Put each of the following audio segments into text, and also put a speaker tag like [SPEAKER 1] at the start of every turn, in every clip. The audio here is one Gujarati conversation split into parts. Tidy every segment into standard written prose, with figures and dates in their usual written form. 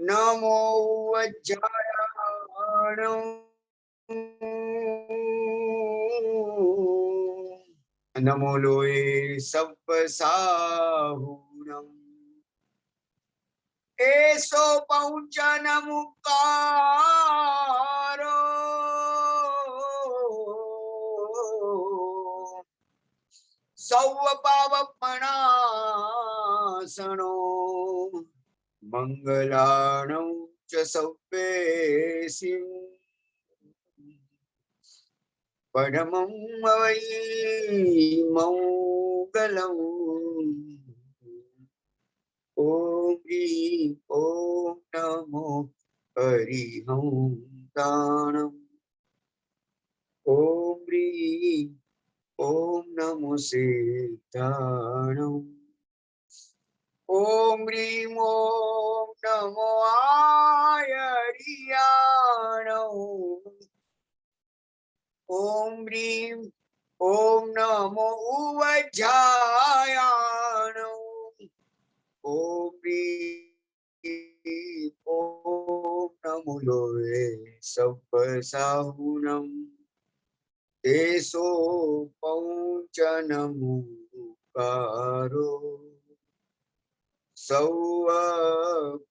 [SPEAKER 1] નમો વજ્રાયણ નમો લોય સપ સાહુણમ એસો પૌંચન મુકારો સૌ પાવપણાસણો મંગલાણં ચ સૌપેસિં પરમં વૈ મંગલં ઓમ હ્રીં ઓમ નમો હરિહંતાણં ઓમ હ્રીં ઓમ નમો સિદ્ધાણં ઓમ હ્રીં ઓમ નમો આયર્યાણં ઓમ હ્રીં ઓમ નમો ઉવજ્જાયાણં ઓમ હ્રીં ઓમ નમો લોય સપ સાહુણમ એસો પૌંચન મુકારો સૌ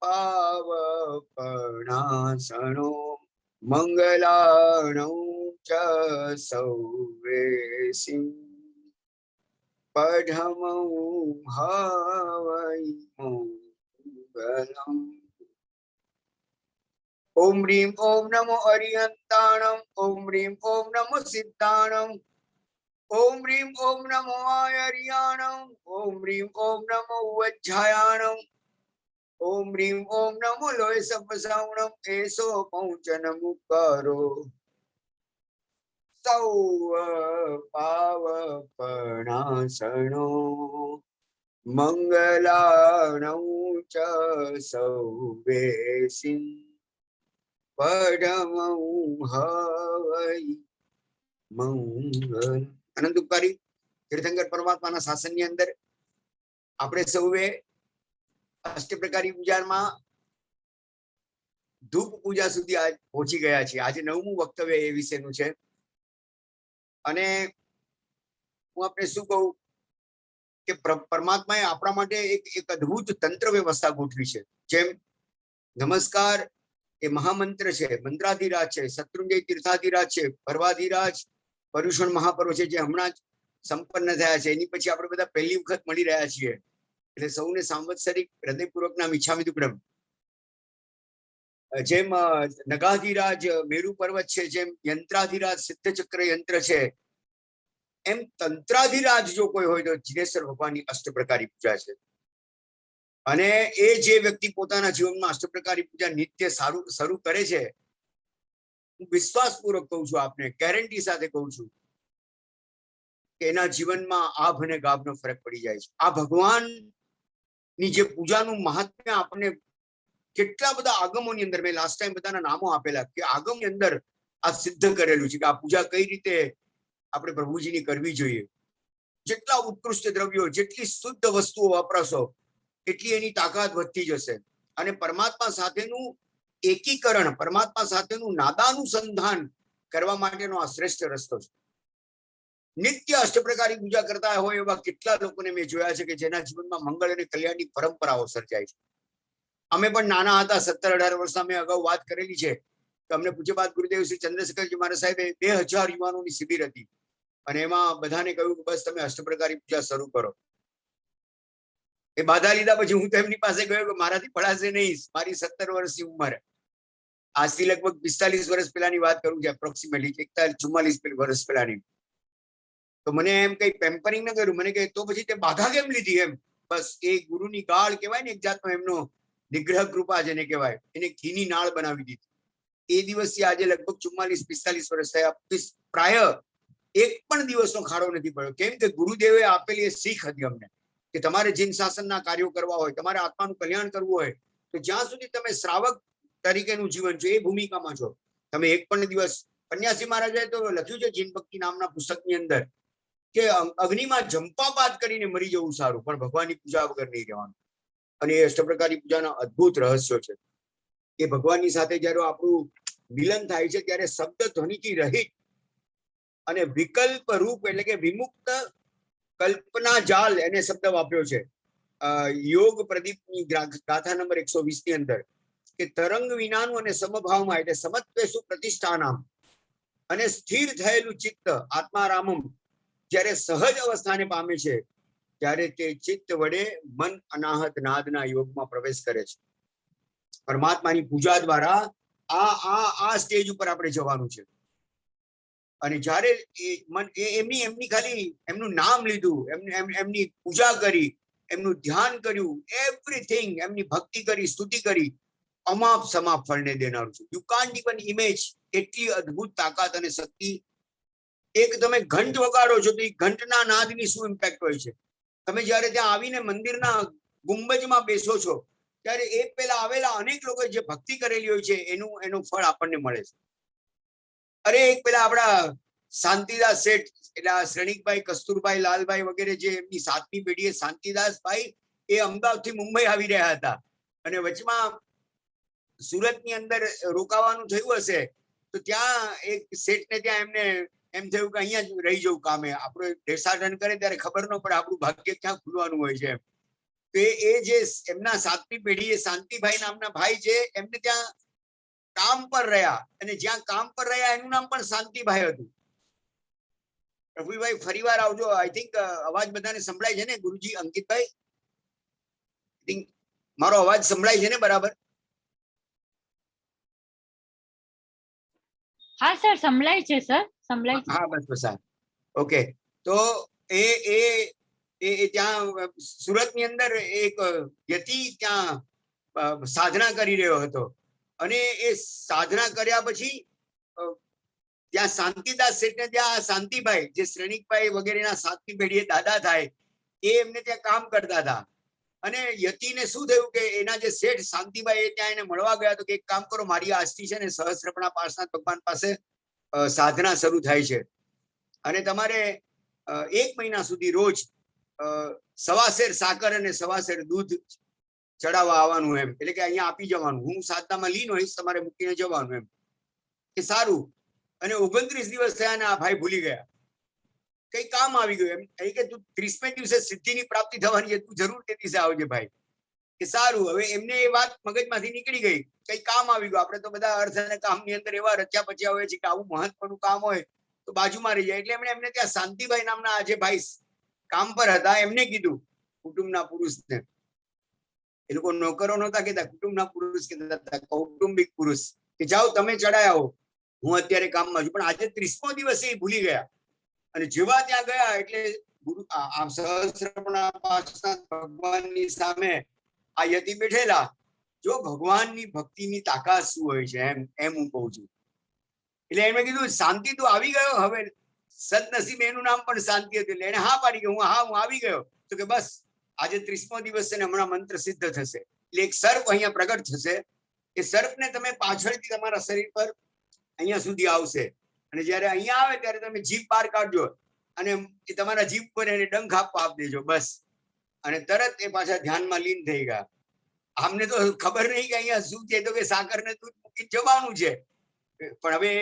[SPEAKER 1] પાવપણાસણો મંગલાણં ચ સૌવેસિં પઢમં હવૈ મંગલં ઓમ હ્રીં ઓમ નમો અરિહંતાણં ઓમ હ્રીં ઓમ નમો સિદ્ધાણં ઓમ હ્રીં ઓમ નમો આયર્યાણં ઓમ હ્રીં ઓમ નમો ઉવજ્જાયાણં ઓમ હ્રીં ઓમ નમો લોય સપસાવણં એસો પૌંચન મુકારો સૌ પાવપણાસણો મંગલાણં ચ સૌવેસિં પરમં હવૈ મંગલ. અનંત ઉપકારી તીર્થંકર પરમાત્માના શાસનની અંદર આપણે સૌએ અષ્ટપ્રકારી પૂજામાં ધૂપ પૂજા સુધી પહોંચી ગયા છીએ. આજે 9મું વક્તવ્ય એ વિશેનું છે અને હું આપણે શું કહું કે પરમાત્માએ આપણા માટે એક અદ્ભુત તંત્ર વ્યવસ્થા ગોઠવી છે. જેમ નમસ્કાર એ મહામંત્ર છે, મંત્રાધિરાજ છે, શત્રુંજય તીર્થાધિરાજ છે, પર્વાધિરાજ પર્યુષણ મહાપર્વ છે જે હમણાં જ સંપન્ન થયા છે. એની પછી આપણે બધા પહેલી વખત મળી રહ્યા છીએ એટલે સૌને સાંવત્સરિક હૃદયપૂર્વકના મિચ્છામિ દુક્કડમ. જેમ નગાધિરાજ મેરુ પર્વત છે, જેમ યંત્રાધિરાજ સિદ્ધચક્ર યંત્ર છે, એમ તંત્રાધિરાજ જો કોઈ હોય તો જિનેશ્વર ભગવાનની અષ્ટપ્રકારી પૂજા છે. અને એ જે વ્યક્તિ પોતાના જીવનમાં અષ્ટપ્રકારી પૂજા નિત્ય શરૂ કરે છે, હું વિશ્વાસપૂર્વક કહું છું, આપને ગેરંટી સાથે કહું છું કે એના જીવનમાં આભ અને ગાભનો ફરક પડી જાય છે. આ ભગવાનની જે પૂજાનું મહાત્મ્ય આપણને કેટલા બધા આગમોની અંદર, મેં લાસ્ટ ટાઈમ બધાના નામો આપેલા કે આગમની અંદર આ સિદ્ધ કરેલું છે કે આ પૂજા કઈ રીતે આપણે પ્રભુજીની કરવી જોઈએ. જેટલા ઉત્કૃષ્ટ દ્રવ્યો, જેટલી શુદ્ધ વસ્તુઓ વાપરશો એટલી એની તાકાત વધતી જશે. અને પરમાત્મા સાથેનું એકીકરણ, પરમાત્મા સાથેનું નાદાનુસંધાન કરવા માટેનો આ શ્રેષ્ઠ રસ્તો છે. નિત્ય અષ્ટપ્રકારી પૂજા કરતા હોય એવા કેટલા લોકોને મેં જોયા છે કે જેના જીવનમાં મંગળ અને કલ્યાણની પરંપરાઓ સર્જાય છે. અમે પણ નાના હતા, 17-18 વર્ષના, મેં અગાઉ વાત કરેલી છે કે અમને પૂજ્યપાદ ગુરુદેવ શ્રી ચંદ્રશેખરજી મહારાજ સાહેબે 2000 યુવાનોની શિબિર હતી અને એમાં બધાને કહ્યું કે બસ તમે અષ્ટપ્રકારી પૂજા શરૂ કરો. એ બાધા લીધા પછી હું તો એમની પાસે ગયો કે મારાથી પડાશે નહીં. મારી 17 વર્ષની ઉંમર, આજથી લગભગ 45 વર્ષ પહેલાની વાત કરું છું, એપ્રોક્સિમેટલી 44 વર્ષ પહેલાની. તો મને એમ કઈ પેમ્પરિંગ ન કર્યું, મને કહે તો પછી તે બાધા કેમ લીધી? એમ બસ એ ગુરુની ગાળ કહેવાય ને, એક જાતનો એમનો નિગ્રહ કૃપા જેને કહેવાય, એને ઘીની નાળ બનાવી દીધી. એ દિવસથી આજે લગભગ 44-45 વર્ષ થયા, પ્રાય એક પણ દિવસનો ખાડો નથી પડ્યો. કેમ કે ગુરુદેવે આપેલી એ શીખ હતી અમને કે તમારે જીન શાસનના કાર્યો કરવા હોય, તમારે આત્માનું કલ્યાણ કરવું હોય તો જ્યાં સુધી તમે શ્રાવક તરીકેનું જીવન છો, એ ભૂમિકામાં છો, તમે એક પણ દિવસ, પન્યાસી મહારાજાએ તો લખ્યું છે જીન ભક્તિ નામના પુસ્તકની અંદર કે અગ્નિમાં જંપાપાત કરીને મરી જવું સારું, પણ ભગવાનની પૂજા વગર નહીં રહેવાનું. અને એ અષ્ટપ્રકારી પૂજાના અદ્ભુત રહસ્યો છે. એ ભગવાનની સાથે જયારે આપણું મિલન થાય છે ત્યારે શબ્દ ધ્વનિથી રહિત અને વિકલ્પ રૂપ એટલે કે વિમુક્ત કલ્પના જાલ એને શબ્દ વાપર્યો છે યોગ પ્રદીપની ગાથા નંબર 120 ની અંદર કે તરંગ વિનાનું અને સમભાવમાં એટલે સમત્વેસુ પ્રતિષ્ઠાનામ અને સ્થિર થયેલું ચિત્ત આત્મારામમ જ્યારે સહજ અવસ્થાને પામે છે ત્યારે તે ચિત્ત વડે મન અનાહત નાદના યોગમાં પ્રવેશ કરે છે. પરમાત્માની પૂજા દ્વારા આ સ્ટેજ ઉપર આપણે જવાનું છે. અને જ્યારે એમની ખાલી એમનું નામ લીધું, એમની પૂજા કરી, એમનું ધ્યાન કર્યું, એવરીથિંગ, એમની ભક્તિ કરી, સ્તુતિ કરી, અમાપ સમાપ ફળને દેનારું છે. યુ કાન્ટ ઇવન ઇમેજ એટલી અદ્ભુત તાકાત અને શક્તિ. એક તમે ઘંટ વગાડો છો તો એ ઘંટના નાદની શું ઇમ્પેક્ટ હોય છે. તમે જયારે ત્યાં આવીને મંદિરના ગુંબજમાં બેસો છો ત્યારે એ પેલા આવેલા અનેક લોકો જે ભક્તિ કરેલી હોય છે એનું ફળ આપણને મળે છે. અરે એક પેલા આપણા શાંતિદાસ શેઠ એટલે શ્રેણિકભાઈ, કસ્તુરભાઈ, લાલભાઈ વગેરે જે એમની 7મી પેઢીએ શાંતિદાસભાઈ એ અમદાવાદથી મુંબઈ આવી રહ્યા હતા અને વચમાં સુરતની અંદર રોકાવાનું થયું હશે તો ત્યાં એક શેઠને ત્યાં એમને એમ થયું કે અહીંયા જ રહી જવું કામે, આપણો દેશાટન કરે ત્યારે ખબર ન પડે આપણું ભાગ્ય ક્યાં ખુલવાનું હોય છે. તો એ જે એમના 7મી પેઢી એ શાંતિભાઈ નામના ભાઈ છે એમને ત્યાં કામ પર રહ્યા અને જ્યાં કામ પર રહ્યા એનું નામ પણ શાંતિભાઈ હતું. પ્રફુલભાઈ ફરીવાર આવજો. આઈ થિંક અવાજ બધાને સંભળાય છે ને ગુરુજી? અંકિતભાઈ, મારો અવાજ સંભળાય છે ને બરાબર?
[SPEAKER 2] હા સર, સંભળાય છે સર, સંભળાય છે.
[SPEAKER 1] હા બસ બસ. ઓકે. તો એ ત્યાં સુરતની અંદર એક યતિ ત્યાં સાધના કરી રહ્યો હતો અને એ સાધના કર્યા પછી ત્યાં શાંતિદાસ શેઠને ત્યાં શાંતિભાઈ જે શ્રેણિકભાઈ વગેરેના 7મી પેઢીએ દાદા થાય એ એમને ત્યાં કામ કરતા હતા અને યતિને શું થયું કે એના જે શેઠ શાંતિભાઈ એ ત્યાં એને મળવા ગયા તો કે એક કામ કરો, મારી આજથી છે ને સહસ્ત્રપણા પાર્શનાથ ભગવાન પાસે સાધના શરૂ થાય છે અને તમારે 1 મહિના સુધી રોજ 1.25 સેર સાકર અને 1.25 સેર દૂધ ચડાવવા આવવાનું એમ, એટલે કે અહીંયા આપી જવાનું. હું સાધનામાં લીન હોઈશ, તમારે મૂકીને જવાનું એમ. કે સારું. અને 29 દિવસ થયા અને આ ભાઈ ભૂલી ગયા. કઈ કામ આવી ગયું એમ કે તું 30મે દિવસે સિદ્ધિની પ્રાપ્તિ થવાની છે, તું જરૂર તે દિવસે આવજે ભાઈ. કે સારું. હવે એમને એ વાત મગજમાંથી નીકળી ગઈ, કઈ કામ આવી ગયું. આપણે તો બધા અર્થ અને કામની અંદર એવા રચ્યા પચ્યા હોય છે કે આવું મહત્વનું કામ હોય તો બાજુમાં રહી જાય. એટલે એમને ત્યાં શાંતિભાઈ નામના આ જે ભાઈ કામ પર હતા એમને કીધું, કુટુંબના પુરુષને, એ લોકો નોકરો નહોતા કહેતા, કુટુંબના પુરુષ કહેતા હતા, કૌટુંબિક પુરુષ, કે જાઓ તમે ચડાઈ આવો, હું અત્યારે કામમાં છું. પણ આજે 30મો દિવસ એ ભૂલી ગયા અને જેવા ત્યાં ગયા એટલે સહસ્ત્રપણા પાર્શનાથ ભગવાનની સામે આ યતિ બેઠેલા. જો ભગવાનની ભક્તિની તાકાત શું હોય છે એમ હું કહું છું. એટલે એમણે કીધું, શાંતિ તું આવી ગયો? હવે સદનસીબ એનું નામ પણ શાંતિ હતું એટલે એને હા પાડી કે હું આવી ગયો. તો કે બસ આજે 30મો દિવસ છે ને હમણાં મંત્ર સિદ્ધ થશે. એટલે એક સર્પ અહીંયા પ્રગટ થશે. એ સર્પને તમે પાછળથી તમારા શરીર પર અહીંયા સુધી આવશે અને જયારે અહીંયા આવે ત્યારે તમે જીભ બહાર કાઢજો અને એ તમારા જીભ પર એને ડંખ આપવા દેજો બસ. અને તરત એ પાછા ધ્યાનમાં લીન થઈ ગયા. આમને તો ખબર નહીં કે અહીંયા શું છે, તો કે સાકર ને દૂધ મૂકી જવાનું છે. પણ હવે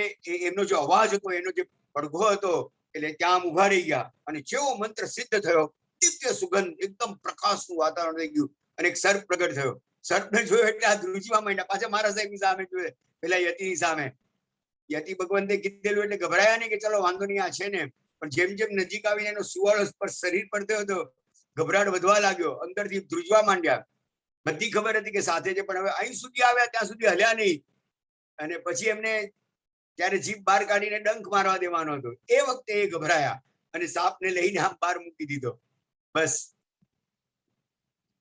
[SPEAKER 1] એમનો જે અવાજ હતો, એનો જે પડઘો હતો, એટલે ત્યાં ઉભા રહી ગયા અને જેવો મંત્ર સિદ્ધ થયો, દિવ્ય સુગંધ, એકદમ પ્રકાશનું વાતાવરણ થઈ ગયું અને એક સર્પ પ્રગટ થયો. સર્પને જોયો એટલે આ ધ્રુજવા માંડ્યા. પાછા મારા સાહેબની સામે જોયે, પેલા યતિની સામે. યતિ ભગવંતે કીધેલું એટલે ગભરાયા નહીં કે ચલો વાંધો નહીં, આ છે ને. પણ જેમ જેમ નજીક આવીને એનો સુવાળો સ્પર્શ શરીર પર થયો હતો, ગભરાટ વધવા લાગ્યો, અંદરથી ધ્રુજવા માંડ્યા. બધી ખબર હતી કે સાથે છે, પણ હવે અહીં સુધી આવ્યા ત્યાં સુધી હલ્યા નહીં. અને પછી એમને ત્યારે જીભ બહાર કાઢીને ડંખ મારવા દેવાનો હતો. એ વખતે એ ગભરાયા અને સાપને લઈને આમ બહાર મૂકી દીધો. બસ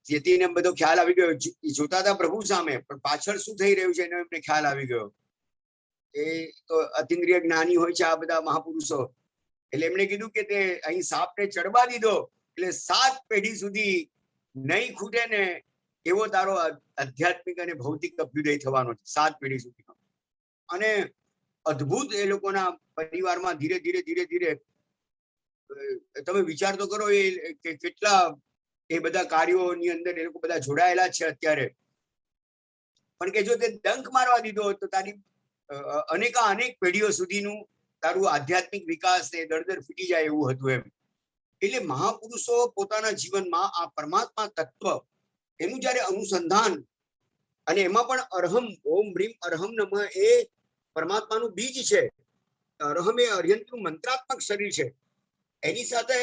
[SPEAKER 1] યતિને બધો ખ્યાલ આવી ગયો. જોતા હતા પ્રભુ સામે, પણ પાછળ શું થઈ રહ્યું છે એનો એમને ખ્યાલ આવી ગયો. એ તો અતિન્દ્રિય જ્ઞાની હોય છે આ બધા મહાપુરુષો. એટલે એમણે કીધું કે તે અહીં સાપને ચડવા દીધો એટલે 7 પેઢી સુધી નહીં ખૂટે ને એવો તારો આધ્યાત્મિક અને ભૌતિક અભ્યુદય થવાનો છે, 7 પેઢી સુધીનો. અને અદ્ભુત એ લોકોના પરિવારમાં ધીરે ધીરે ધીરે ધીરે તમે વિચાર તો કરો એ કેટલા એ બધા કાર્યોની અંદર એ લોકો બધા જોડાયેલા છે અત્યારે. પણ કે જો તે ડંખ મારવા દીધો હોત તો તારી અનેક પેઢીઓ સુધીનું તારું આધ્યાત્મિક વિકાસ ને દળદર ફૂટી જાય એવું હતું એમ. એટલે મહાપુરુષો પોતાના જીવનમાં આ પરમાત્મા તત્વ એનું જયારે અનુસંધાન, અને એમાં પણ અરહમ, ઓમ બ્રીમ અરહમ નમઃ એ પરમાત્માનું બીજ છે. અરહમ એ અર્યંતનું મંત્રાત્મક શરીર છે. એની સાથે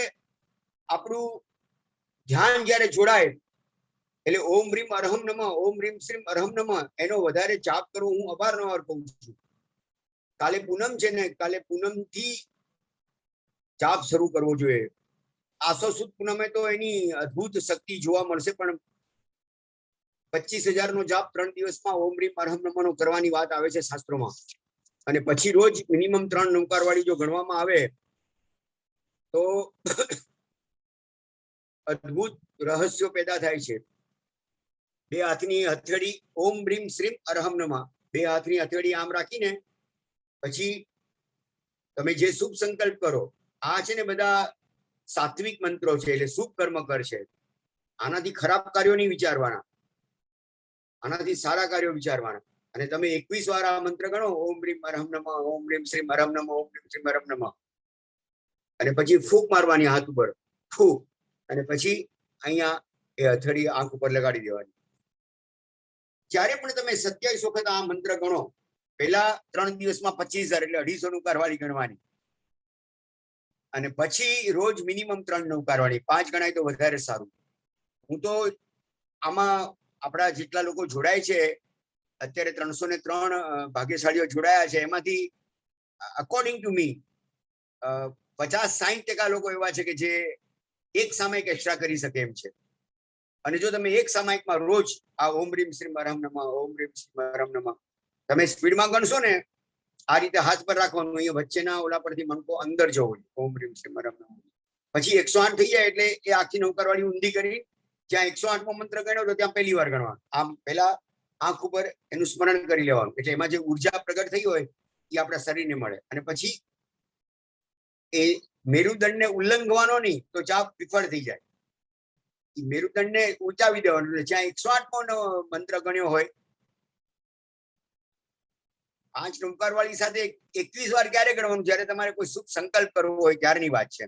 [SPEAKER 1] આપણું ધ્યાન જયારે જોડાય એટલે ઓમ બ્રીમ અરહમ નમઃ, ઓમ બ્રીમ શ્રીમ અરહમ નમઃ એનો વધારે જાપ કરવો હું અવારનવાર કહું છું. કાલે પૂનમ છે ને, કાલે પૂનમ થી જાપ શરૂ કરવો જોઈએ. આસો સુદ પૂનમે તો એની અદ્ભુત શક્તિ જોવા મળશે, પણ 25,000 નો જાપ 3 દિવસમાં ઓમ બ્રીમ અરહમ નમઃ નો કરવાની વાત આવે છે શાસ્ત્રોમાં. અને પછી રોજ મિનિમમ 3 નમકાર વાળી જો ગણવામાં આવે તો અદ્ભુત રહસ્યો પેદા થાય છે. 2 હાથની હથેળી ઓમ બ્રીમ શ્રીમ અરહમ નમઃ, 2 હાથની હથેળી આમ રાખીને પછી તમે જે શુભ સંકલ્પ કરો, આ છે ને બધા સાત્વિક મંત્રો છે, એટલે શુભ કર્મ કરશે. આનાથી ખરાબ કાર્યો નહીં વિચારવાના, આનાથી સારા કાર્યો વિચારવાના. અને તમે 21 વાર આ મંત્ર ગણો, ઓમ બ્રીમ અરહમ નમઃ, ઓમ બ્રીમ શ્રીમ અરહમ નમઃ, ઓમ બ્રીમ શ્રીમ અરહમ નમઃ, અને પછી ફૂંક મારવાની હાથ ઉપર, ફૂંક, અને પછી અહીંયા એ હથેળી આંખ ઉપર લગાડી દેવાની. જ્યારે પણ તમે 27 વખત આ મંત્ર ગણો, પહેલા 3 દિવસમાં 25,000 એટલે 250 નૌકાર વાળી ગણવાની, અને પછી રોજ મિનિમમ 3 નૌકાર વાળી, 5 ગણાય તો વધારે સારું. હું તો આમાં આપણા જેટલા લોકો જોડાય છે અત્યારે 303 ભાગ્યશાળીઓ જોડાયા છે, એમાંથી અકોર્ડિંગ ટુ મી 50-60% લોકો એવા છે કે જે એક સામાયિક એક્સ્ટ્રા કરી શકે એમ છે. અને જો તમે એક સામાયિકમાં રોજ આ ઓમ રીમ શ્રીમ અરહમ નમઃ, ઓમ રીમ શ્રીમ અરહમ નમઃ તમે સ્પીડમાં ગણશો ને, આ રીતે હાથ પર રાખવાનું, અહીંયા વચ્ચેના ઓલા પરથી મણકો અંદર જવો જોઈએ, ઓમ રીમ શ્રીમ અરહમ નમઃ. પછી 108 થઈ જાય એટલે એ આખી નૌકાર વાળી ઊંધી કરી, જ્યાં 108મો મંત્ર ગણ્યો તો ત્યાં પહેલી વાર ગણવાનું. આમ પહેલા આંખ ઉપર એનું સ્મરણ કરી લેવાનું, એટલે એમાં જે ઉર્જા પ્રગટ થઈ હોય એ આપણા શરીરને મળે. અને પછી એ મેરુદંડને ઉલ્લંઘવાનો નહીં તો જાપ વિફળ થઈ જાય. મેરુદંડને ઊંચાવી દેવાનું, જ્યાં 108મો મંત્ર ગણ્યો હોય 5 નૌકાર વાળી સાથે 21 વાર ક્યારે ગણવાનું? જ્યારે તમારે કોઈ શુભ સંકલ્પ કરવો હોય ત્યારની વાત છે.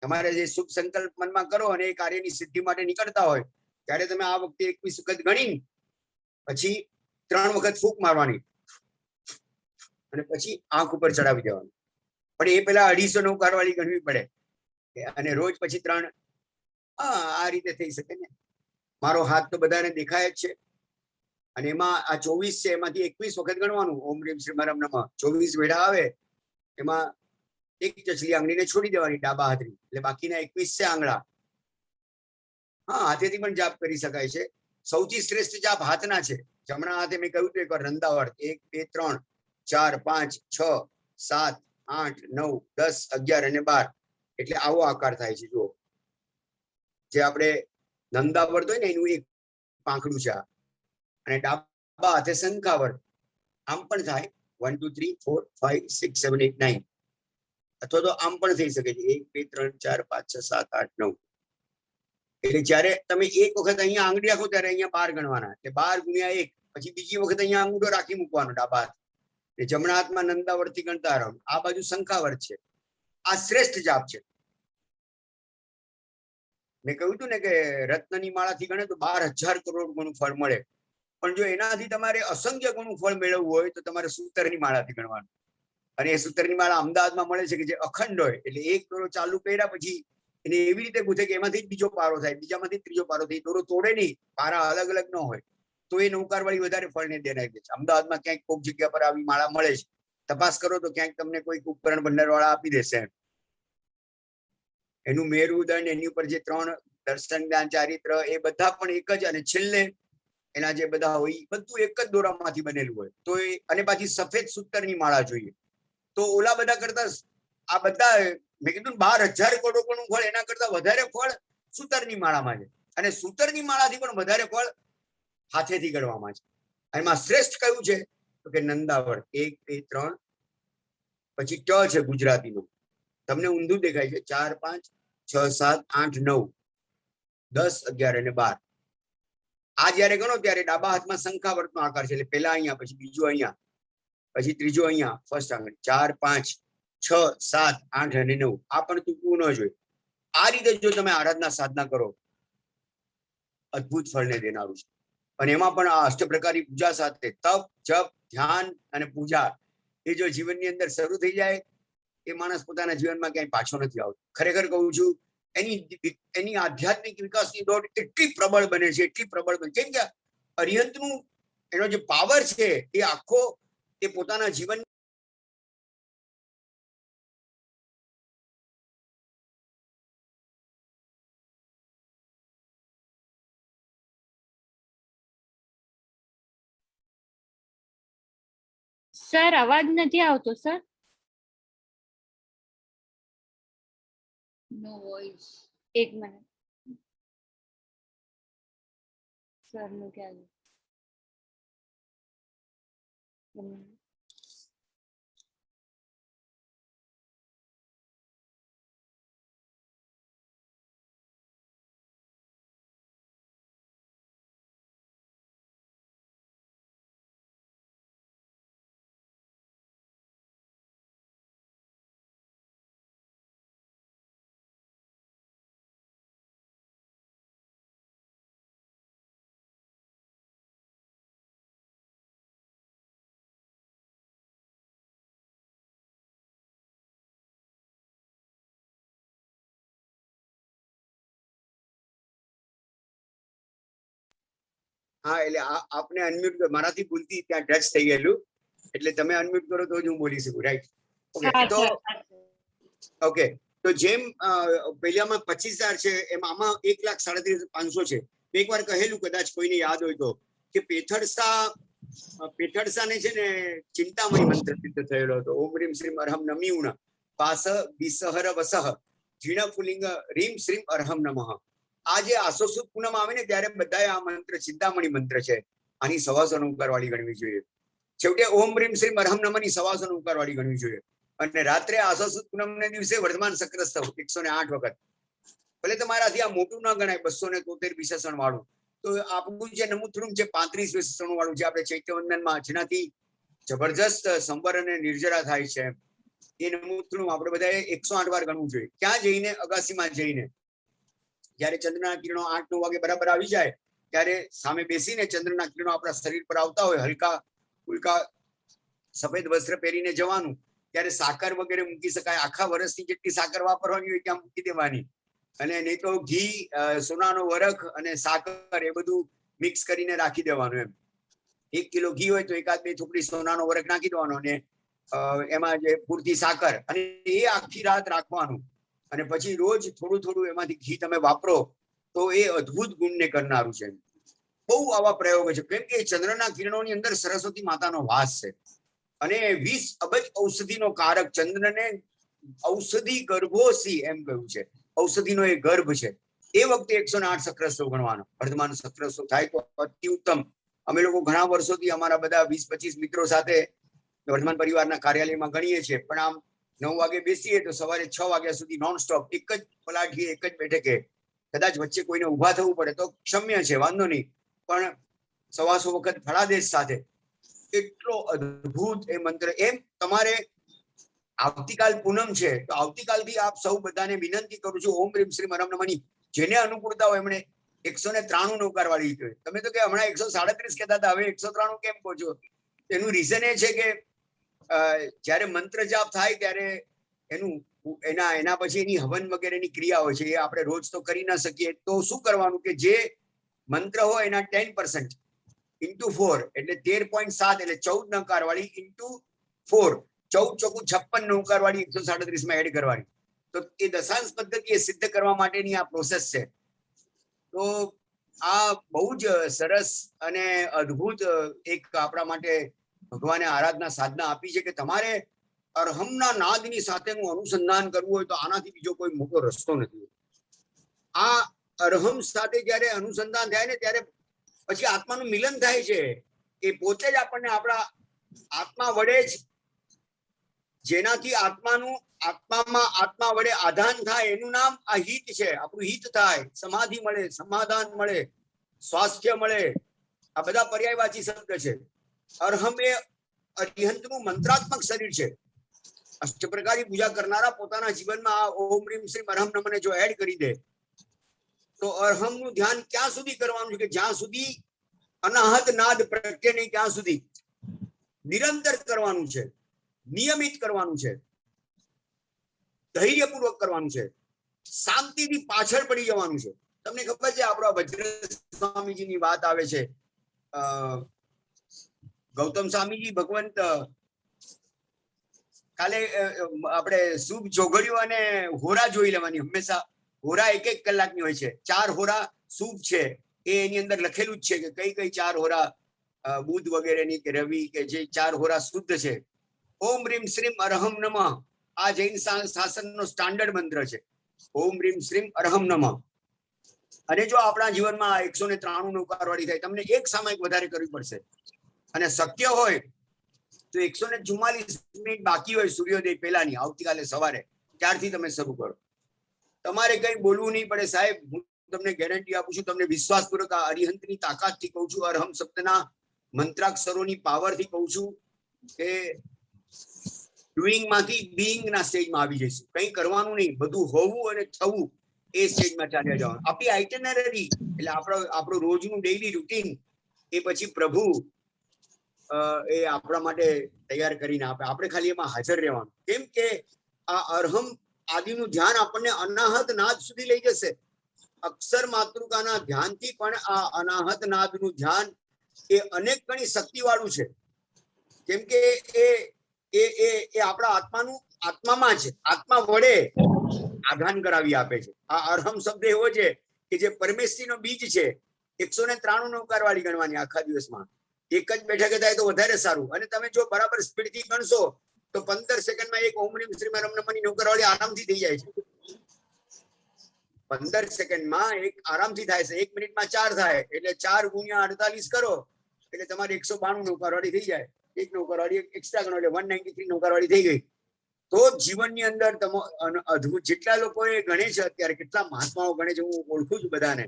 [SPEAKER 1] તમારે જે શુભ સંકલ્પ મનમાં કરો અને એ કાર્યની સિદ્ધિ માટે નીકળતા હોય ત્યારે તમે આ વખતે 21 વખત ગણી પછી 3 વખત ફૂંક મારવાની અને પછી આંખ ઉપર ચડાવી દેવાની. પણ એ પેલા 250 નૌકાર વાળી ગણવી પડે, અને રોજ પછી 3. આ રીતે થઈ શકે ને. મારો હાથ તો બધાને દેખાય જ છે, અને એમાં આ 24 છે, એમાંથી 21 વખત ગણવાનું ઓમ રીમ શ્રીમ અરહમ નમઃ. 24 વેઢા આવે એમાં એક ચચલી આંગળીને છોડી દેવાની, ડાબા હાથની, એટલે બાકીના 21 છે આંગળા. હાથેથી પણ જાપ કરી શકાય છે. સૌથી શ્રેષ્ઠ જાપ હાથના છે. જમણા હાથે મેં કહ્યું એકવાર રંધાવટ 1 2 3 4 5 6 7 8 9 10 11 અને 12, એટલે આવો આકાર થાય છે. જુઓ, જે આપણે નંદાવર્ત હોય ને એનું એક પાંખડું છે, અને ડાબા હાથે શંખાવર્ત. આમ પણ થાય 1 2 3 4 5 6 7 8 9, અથવા તો આમ પણ થઈ શકે છે 1 2 3 4 5 6 7 8 9. એટલે જ્યારે તમે એક વખત અહીંયા આંગળી રાખો ત્યારે અહીંયા 12 ગણવાના, એટલે 12 ગુણ્યા 1, પછી બીજી વખત અહીંયા અંગૂઠો રાખી મૂકવાનો ડાબા હાથ, જમણા હાથમાં નંદાવર્તી ગણતા રહો. આ બાજુ શંખાવર્ત છે. આ શ્રેષ્ઠ જાપ છે. મેં કહ્યું હતું ને કે રત્નની માળાથી ગણે તો 12,000 કરોડ ગણું ફળ મળે, પણ જો એનાથી તમારે અસંખ્ય ગણું ફળ મેળવવું હોય તો તમારે સૂતરની માળાથી ગણવાનું. અને એ સૂતરની માળા અમદાવાદમાં મળે છે કે જે અખંડ હોય, એટલે એક દોરો ચાલુ કર્યા પછી એને એવી રીતે ગૂંથે કે એમાંથી બીજો પારો થાય, બીજામાંથી ત્રીજો પારો થાય, દોરો તોડે નહીં, પારા અલગ અલગ ન હોય, તો એ નૌકાર વાળી વધારે ફળને દેનાર છે. અમદાવાદમાં ક્યાંક કોઈક જગ્યા પર આવી માળા મળે છે, તપાસ કરો તો ક્યાંક તમને કોઈક ઉપકરણ ભંડાર વાળા આપી દેશે. એનું મેરુદંડ, એની ઉપર જે 3 દર્શન જ્ઞાન ચારિત્ર, એ બધા પણ એક જ, અને છેલ્લે એના જે બધા હોય બધું એક જ દોરામાંથી બનેલું હોય. તો એ, અને પાછી સફેદ સૂતરની માળા જોઈએ. તો ઓલા બધા કરતા આ બધા મેં કીધું 12,000 કરોડ ગણું ફળ, એના કરતા વધારે ફળ સૂતરની માળામાં છે. અને સૂતરની માળાથી પણ વધારે ફળ હાથેથી ગણવામાં છે. એમાં શ્રેષ્ઠ કયું છે તો કે નંદાવર્ત 1 2 3, પછી ટ છે ગુજરાતીનું, તમને ઊંધું દેખાય છે, 4 5 6 7 8 9 10 11 અને 12. આ જયારે ગણો ત્યારે ડાબા હાથમાં શંખાવર્તનો આકાર છે, એટલે પહેલા અહીંયા, પછી બીજો અહીંયા, પછી ત્રીજો અહીંયા, ફર્સ્ટ આંગળી, 4 5 6 7 8 અને 9. આ પણ તૂટવું ન જોઈએ. આ રીતે જો તમે આરાધના સાધના કરો, અદ્ભુત ફળને દેનારું છે. અને એમાં પણ આ અષ્ટપ્રકારી પૂજા સાથે તપ, જપ, ધ્યાન અને પૂજા એ જો જીવનની અંદર શરૂ થઈ જાય, એ માણસ પોતાના જીવનમાં ક્યાંય પાછો નથી આવતો. ખરેખર કહું છું, એની આધ્યાત્મિક વિકાસની દોડ એટલી પ્રબળ બને છે, એટલી પ્રબળ બને, કેમ કે અરિહંતનું એનો જે પાવર છે એ આખો એ પોતાના જીવન
[SPEAKER 2] સર અવાજ નથી આવતો સર. નો વોઇસ. એક મિનિટ સર નું ક્યાં ગયું?
[SPEAKER 1] હા, એટલે આપને અનમ્યુટ, મારાથી ભૂલથી ત્યાં ટચ થઈ ગયેલું, એટલે તમે અનમ્યુટ કરો તો જ હું બોલી શકું, રાઈટ? ઓકે, તો ઓકે, તો જેમ પહેલામાં 25,000 છે, એમ આમાં 1,37,500 છે. એકવાર કહેલું, કદાચ કોઈને યાદ હોય તો, કે પેથડસાને છે ને ચિંતામણી મંત્ર સિદ્ધ થયેલો હતો. ઓમ રીમ શ્રીમ અરહમ નમીઉણ પાસ વિસહર વસહ જીણ પુલિંગ રીમ શ્રીમ અરહમ નમઃ. આ જે આસો સુદ પૂનમ આવે ને ત્યારે બધા આ મંત્ર ચિંતામણી મંત્ર છે, આની 125 ઉકાર વાળી ગણવી જોઈએ. છેવટે ઓમ રીમ શ્રીમ અરહમ નમઃ ની 125 ઉકાર વાળી ગણવી જોઈએ. અને રાત્રે આસો સુદ પૂનમ ને દિવસે વર્ધમાન સક્રસ્તવ 108 વખત. ભલે તમારાથી આ મોટું ના ગણાય, 273 વિશેષણ વાળું, તો આપણું જે નમૂતરું છે 35 વિશેષણ વાળું છે, આપણે ચૈત્યવંદનમાં જેનાથી જબરજસ્ત સંબર અને નિર્જરા થાય છે, એ નમૂતરું આપણે બધાએ 108 વાર ગણવું જોઈએ. ક્યાં જઈને? અગાસીમાં જઈને. જયારે ચંદ્રના કિરણો 8-9 વાગે બરાબર આવી જાય, ત્યારે સામે બેસીને ચંદ્રના કિરણો આપણા શરીર પર આવતા હોય, હલકા ફુલકા સફેદ વસ્ત્ર પહેરીને જવાનું. ત્યારે સાકર વગેરે મૂકી શકાય, આખા વર્ષની જેટલી સાકર વાપરવાની હોય ત્યાં મૂકી દેવાની. અને નહીં તો ઘી, સોનાનો વરખ અને સાકર એ બધું મિક્સ કરીને રાખી દેવાનું. એમ 1 કિલો ઘી હોય તો 1-2 થોપડી સોનાનો વરખ નાખી દેવાનો, અને એમાં જે પૂરતી સાકર, અને એ આખી રાત રાખવાનું. અને પછી રોજ થોડું થોડું એમાંથી ઘી તમે વાપરો તો એ અદ્ભુત ગુણને કરનારું છે. બહુ આવા પ્રયોગો છે, કેમ કે ચંદ્રના કિરણોની અંદર સરસ્વતી માતાનો વાસ છે, અને 20 અબજ ઔષધિનો કારક ચંદ્રને ઔષધિ ગર્ભોસી એમ કહ્યું છે. ઔષધિનો એ ગર્ભ છે. એ વખતે 108 સક્રસ્તવ ગણવાનો. વર્ધમાન સક્રસ્તવ થાય તો અતિ ઉત્તમ. અમે લોકો ઘણા વર્ષોથી અમારા બધા 20-25 મિત્રો સાથે વર્ધમાન પરિવારના કાર્યાલયમાં ગણીએ છીએ, પણ આમ 9 વાગે બેસીએ તો સવારે 6 વાગ્યા સુધી નોન સ્ટોપ એક જ પલાઠી, એક જ બેઠકે. કદાચ વચ્ચે કોઈને ઉભા થવું પડે તો ક્ષમ્ય છે, વાંધો નહીં, પણ 125 વખત ફળાદેશ સાથે. એટલો અદ્ભુત એ મંત્ર. એમ તમારે આવતીકાલ પૂનમ છે, તો આવતીકાલથી આપ સૌ બધાને વિનંતી કરું છું, ઓમ રીમ શ્રીમ અરહમ નમઃ જેને અનુકૂળતા હોય એમણે 193 ઉકાર વાળી જોઈએ. તમે તો કે હમણાં 137 કહેતા હતા, હવે 193 કેમ કહો છો? એનું રીઝન એ છે કે જ્યારે મંત્ર જાપ થાય ત્યારે એના પછી એની હવન વગેરેની ક્રિયા હોય છે, એ આપણે રોજ તો કરી ના શકીએ. તો શું કરવાનું કે જે મંત્ર હોય એના 10% ઇન્ટુ 4 એટલે 13.7 એટલે 14 નકાર વાળી ઇન્ટુ 4, 14 ચોકું 56 નકાર વાળી 137 માં એડ કરવાની. તો એ દશાંશ પદ્ધતિ એ સિદ્ધ કરવા માટેની આ પ્રોસેસ છે. તો આ બહુ જ સરસ અને અદ્ભુત એક આપણા માટે ભગવાને આરાધના સાધના આપી છે, કે તમારે અરહમના નાદની સાથેનું અનુસંધાન કરવું હોય તો આનાથી બીજો કોઈ મોટો રસ્તો નથી. આ અરહમ સાથે જયારે અનુસંધાન થાય ને ત્યારે પછી આત્માનું મિલન થાય છે. એ પોતે જ આપણને આપણા આત્મા વડે જ, જેનાથી આત્મામાં આત્મા વડે આધાન થાય, એનું નામ આ હિત છે. આપણું હિત થાય, સમાધિ મળે, સમાધાન મળે, સ્વાસ્થ્ય મળે, આ બધા પર્યાયવાચી શબ્દ છે. અર્હમ એ અરિહંતનું મંત્રાત્મક શરીર છે. અષ્ટપ્રકારી પૂજા કરનારા પોતાના જીવનમાં આ ઓમ રીમ શ્રીમ અર્હમ નમને જો એડ કરી દે તો અર્હમનું ધ્યાન ક્યાં સુધી કરવાનું છે કે જ્યાં સુધી અનાહત નાદ પ્રગટે નહીં ત્યાં સુધી નિરંતર કરવાનું છે, નિયમિત કરવાનું છે, ધૈર્યપૂર્વક કરવાનું છે, શાંતિથી પાછળ પડી જવાનું છે. તમને ખબર છે આપણા વજ્ર સ્વામીજીની વાત આવે છે, ગૌતમ સ્વામીજી ભગવંત કાલે આપણે શુભ ચોઘડિયું અને હોરા જોઈ લેવાની. હંમેશા હોરા 1-1 કલાકની હોય છે. 4 હોરા શુભ છે એ એની અંદર લખેલું જ છે કે કઈ કઈ 4 હોરા બુધ વગેરેની કે રવિ કે જે 4 હોરા શુદ્ધ છે. ઓમ રીમ શ્રીમ અર્હમ નમઃ આ જૈન શાસનનો સ્ટાન્ડર્ડ મંત્ર છે. ઓમ રીમ શ્રીમ અર્હમ નમઃ. અને જો આપણા જીવનમાં 193 નૌકારવાળી થાય, તમને એક સામાયિક વધારે કરવી પડશે અને શક્ય હોય તો 144 મિનિટ બાકી હોય સૂર્યોદય પહેલાની આવતીકાલે સવારે ત્યારથી તમે શરૂ કરો. તમારે કઈ બોલવું નહીં પડે સાહેબ. હું તમને ગેરંટી આપું છું, તમને વિશ્વાસપૂર્વક આ અરિહંતની તાકાતથી કહું છું, અર્હમ શબ્દના મંત્રાક્ષરોની પાવરથી કહું છું કે ડુઈંગ માંથી બીઈંગ ના સ્ટેજમાં આવી જઈશું. કંઈ કરવાનું નહીં, બધું હોવું અને થવું એ સ્ટેજમાં ચાલ્યા જવાનું. આપણી આઇટનરી એટલે આપણું રોજનું ડેઈલી રૂટીન એ પછી પ્રભુ એ આપણા માટે તૈયાર કરીને આપે. આપણે ખાલી એમાં હાજર રહેવાનું. કેમ કે આ અર્હમ આદિનું ધ્યાન આપણને અનાહત નાદ સુધી લઈ જશે. અક્ષર માતૃકાના ધ્યાનથી પણ આ અનાહત નાદનું ધ્યાન એ અનેક ગણી શક્તિવાળું છે. કેમ કે એ આપણા આત્મામાં છે, આત્મા વડે આધાન કરાવી આપે છે. આ અર્હમ શબ્દ એવો છે કે જે પરમેશ્વરીનો બીજ છે. 193 નૌકારવાળી ગણવાની આખા દિવસમાં. એક જ બેઠકે થાય તો વધારે સારું. અને તમે જો બરાબર સ્પીડથી ગણશો તો 15 સેકન્ડમાં એક ઓમ રીમ શ્રીમ અર્હમ નમઃની નૌકારવાળી આરામથી થઈ જાય છે. 15 સેકન્ડમાં એક આરામથી થાય છે. 1 મિનિટમાં 4 થાય એટલે 4 ગુણ્યા 48 કરો એટલે તમારે 192 નૌકારવાળી થઈ જાય. એક નૌકારવાળી એક્સ્ટ્રા ગણો એટલે 193 નૌકારવાળી થઈ ગઈ. તો જીવનની અંદર અદ્ભુત જેટલા લોકોએ ગણે છે અત્યારે, કેટલા મહાત્માઓ ગણે છે, હું ઓળખું છું બધાને.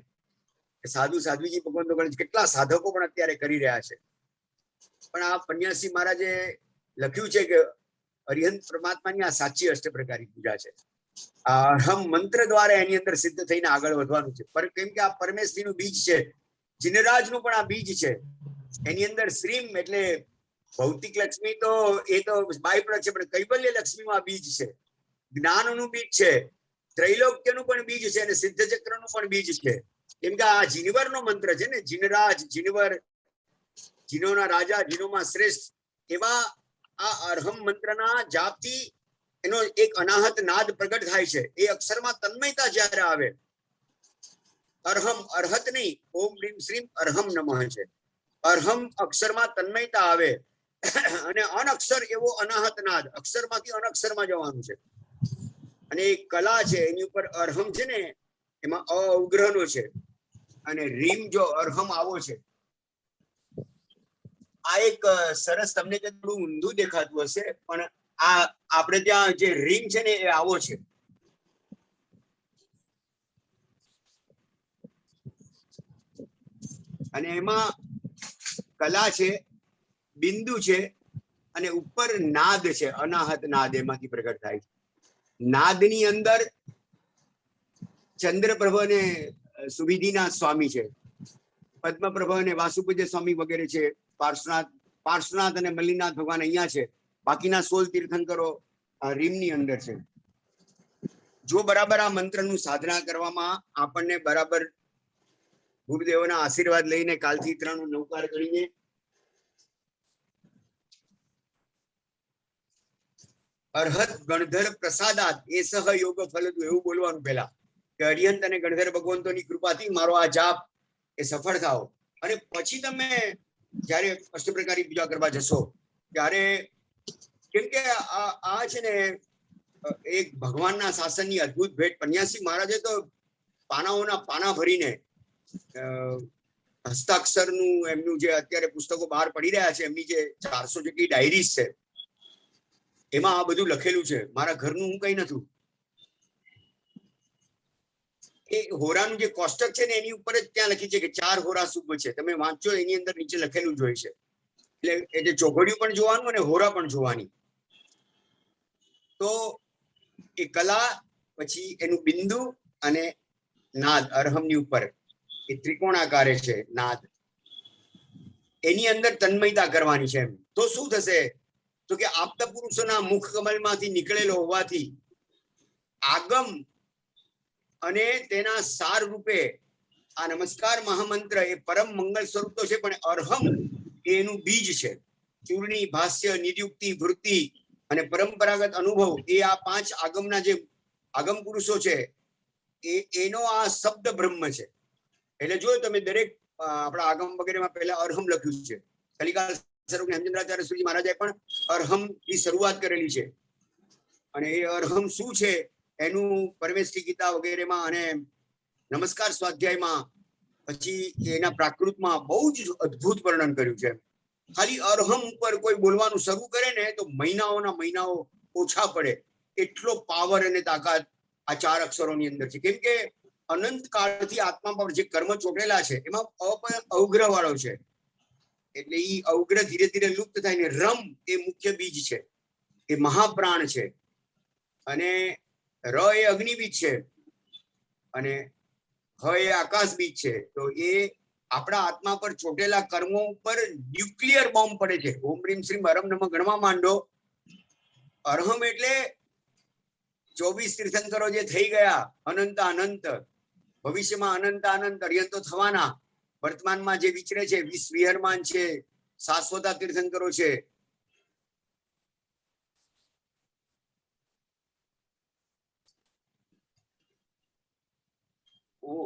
[SPEAKER 1] સાધ્વીજી ભગવાન તો ગણે છે, કેટલા સાધકો પણ અત્યારે કરી રહ્યા છે. પણ આ પન્યાસી મહારાજે લખ્યું છે કે અરિહંત પરમાત્માની આ સાચી અષ્ટપ્રકારી પૂજા છે. આ અર્હમ મંત્ર દ્વારા એની અંદર સિદ્ધ થઈને આગળ વધવાનું છે. કેમ કે આ પરમેશ્વરીનું બીજ છે, જીનરાજનું પણ આ બીજ છે. એની અંદર શ્રીમ એટલે ભૌતિક લક્ષ્મી તો એ તો બાય પ્રોડક્ટ છે, પણ કૈવલ્ય લક્ષ્મીમાં બીજ છે, જ્ઞાનનું બીજ છે, ત્રૈલોક્યનું પણ બીજ છે અને સિદ્ધ ચક્રનું પણ બીજ છે. કેમ કે આ જીનવરનો મંત્ર છે ને, જીનરાજ, જીનવર, જીનોના રાજા, જીનોમાં શ્રેષ્ઠ એવા આ અર્હમ મંત્રના જાપથી એનો એક અનાહત નાદ પ્રગટ થાય છે. એ અક્ષરમાં તન્મયતા જ્યારે આવે, અર્હમ અર્હત નહીં, ઓમ રીમ શ્રીમ અર્હમ નમઃ છે. અર્હમ અક્ષરમાં તન્મયતા આવે અને અનક્ષર એવો અનાહત નાદ, અક્ષરમાંથી અનક્ષરમાં જવાનું છે. અને એક કલા છે એની ઉપર અર્હમ છે ને, એમાં અવગ્રહનો છે અને રીમ જો અર્હમ આવો છે. આ એક સરસ, તમને થોડું ઊંધું દેખાતું હશે પણ આ આપણે ત્યાં જે રીમ છે ને એ આવો છે. અને એમાં કલા છે, બિંદુ છે અને ઉપર નાદ છે, અનાહત નાદ એમાંથી પ્રગટ થાય છે. નાદની અંદર ચંદ્રપ્રભ અને સુવિધિના સ્વામી છે, પદ્મપ્રભ અને વાસુપૂજ્ય સ્વામી વગેરે છે, પાર્શ્વનાથ અને મલ્લીનાથ ભગવાન અહીંયા છે. બાકીના 16 તીર્થંકરો રીમની અંદર છે. જો બરાબર આ મંત્રનું સાધના કરવામાં આપણને બરાબર ગુરુદેવોના આશીર્વાદ લઈને કાલથી 3 નૌકાર કરીને અર્હત ગણધર પ્રસાદાત એ સહ યોગ ફલદુ એવું બોલવાનું પહેલા કે અરિહંત અને ગણધર ભગવંતોની કૃપાથી મારો આ જાપ એ સફળ થાઓ. અને પછી તમે જયારે અષ્ટપ્રકારી પૂજા કરવા જશો ત્યારે, કેમ કે આ છે ને એક ભગવાનના શાસનની અદ્ભુત ભેટ. 85 મહારાજે તો પાનાઓના પાના ભરીને હસ્તાક્ષરનું એમનું જે અત્યારે પુસ્તકો બહાર પડી રહ્યા છે, એમની જે 400 જેટલી ડાયરીઝ છે એમાં આ બધું લખેલું છે. મારા ઘરનું હું કઈ નથી. એ હોરાનું જે કોષ્ટક છે ને એની ઉપર જ ત્યાં લખી છે કે 4 હોરા શુભ છે. તમે વાંચો એની અંદર નીચે લખેલું જ હોય છે. એટલે ચોઘડિયું પણ જોવાનું અને હોરા પણ જોવાની. તો એ કલા, પછી એનું બિંદુ અને નાદ અરહમની ઉપર એ ત્રિકોણાકારે છે નાદ, એની અંદર તન્મયતા કરવાની છે. તો શું થશે? તો કે આપતા પુરુષોના મુખ કમલમાંથી નીકળેલો હોવાથી આગમ અને તેના સાર રૂપે આ નમસ્કાર મહામંત્ર એ પરમ મંગળ સ્વરૂપ તો છે, પણ અરહમ એનું બીજ છે. ચૂર્ણી, ભાષ્ય, નિર્યુક્તિ, વૃત્તિ અને પરંપરાગત અનુભવ એ આ 5 આગમના જે આગમ પુરુષો છે એનો આ શબ્દ બ્રહ્મ છે. એટલે જો તમે દરેક આપણા આગમ વગેરેમાં પહેલા અરહમ લખ્યું છે. કલિકાલ સ્વરૂપ હેમચંદ્રાચાર્ય સુજી મહારાજે પણ અરહમ થી શરૂઆત કરેલી છે. અને એ અરહમ શું છે એનું પરમેશ્વરી ગીતા વગેરેમાં અને નમસ્કાર સ્વાધ્યાયમાં પછી એના પ્રાકૃતમાં બહુ જ અદ્ભુત વર્ણન કર્યું છે. ખાલી અરહમ ઉપર કોઈ બોલવાનું શરૂ કરે ને તો મહિનાઓના મહિનાઓ ઓછા પડે, એટલો પાવર અને તાકાત આ 4 અક્ષરોની અંદર છે. કેમ કે અનંત કાળથી આત્મા પર જે કર્મ ચોટેલા છે એમાં અવગ્રહ વાળો છે, એટલે એ અવગ્રહ ધીરે ધીરે લુપ્ત થાય ને રમ એ મુખ્ય બીજ છે, એ મહાપ્રાણ છે. અને ર એ અગ્નિ બીજ છે અને હ એ આકાશ બીજ છે. તો એ આપણા આત્મા પર ચોટેલા કર્મો ઉપર ન્યુક્લિયર બોમ્બ પડે છે. ઓમ રીમ શ્રીમ અરમ નમઃ ગણવા માંડો. અરહમ એટલે 24 તીર્થંકરો જે થઈ ગયા અનંત અનંત, ભવિષ્યમાં અનંત અનંત અર્યંતો થવાના, વર્તમાનમાં જે વિચરે છે, વિહરમાન છે, શાશ્વતા તીર્થંકરો છે.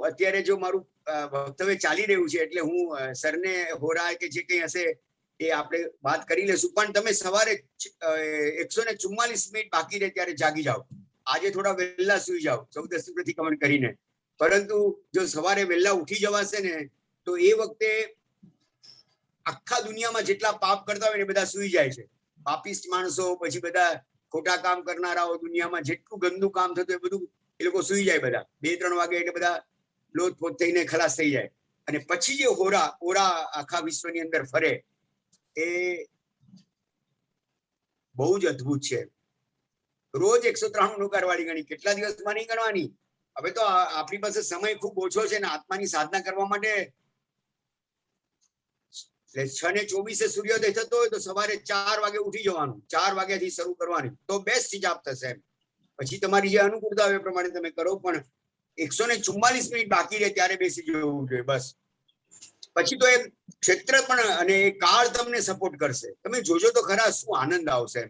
[SPEAKER 1] અત્યારે જો મારું વક્તવ્ય ચાલી રહ્યું છે એટલે હું સરને હોરા કે જે કંઈ હશે એ આપણે વાત કરી લેશું. પણ તમે સવારે 144 મિનિટ બાકી રહે ત્યારે જાગી જાઓ. આજે થોડા વહેલા સુઈ જાઓ 14 પ્રતિક્રમણ કરીને. પરંતુ જો સવારે વહેલા ઉઠી જવાશે ને તો એ વખતે આખા દુનિયામાં જેટલા પાપ કરતા હોય ને બધા સુઈ જાય છે. પાપિસ્ટ માણસો, પછી બધા ખોટા કામ કરનારાઓ, દુનિયામાં જેટલું ગંદુ કામ થતું એ બધું એ લોકો સુઈ જાય બધા. 2-3 વાગે એટલે બધા લોથપોથ થઈને ખલાસ થઈ જાય. અને પછી જે ઓરા આખા વિશ્વની અંદર ફરે એ બહુ જ અદ્ભુત છે. રોજ 193 નુકારવાળી ગણી, કેટલા દિવસમાં નહીં ગણવાની. હવે તો આપણી પાસે સમય ખૂબ ઓછો છે ને આત્માની સાધના કરવા માટે. એટલે 6:24 સૂર્યોદય થતો હોય તો સવારે 4 વાગે ઉઠી જવાનું, 4 વાગ્યાથી શરૂ કરવાની તો બેસ્ટ જાપ થશે. પછી તમારી જે અનુકૂળતા હોય એ પ્રમાણે તમે કરો, પણ 144 મિનિટ બાકી રહે ત્યારે બેસી જવું જોઈએ બસ. પછી તો એ ક્ષેત્ર પણ અને એ કાળ તમને સપોર્ટ કરશે. તમે જોજો તો ખરા શું આનંદ આવશે.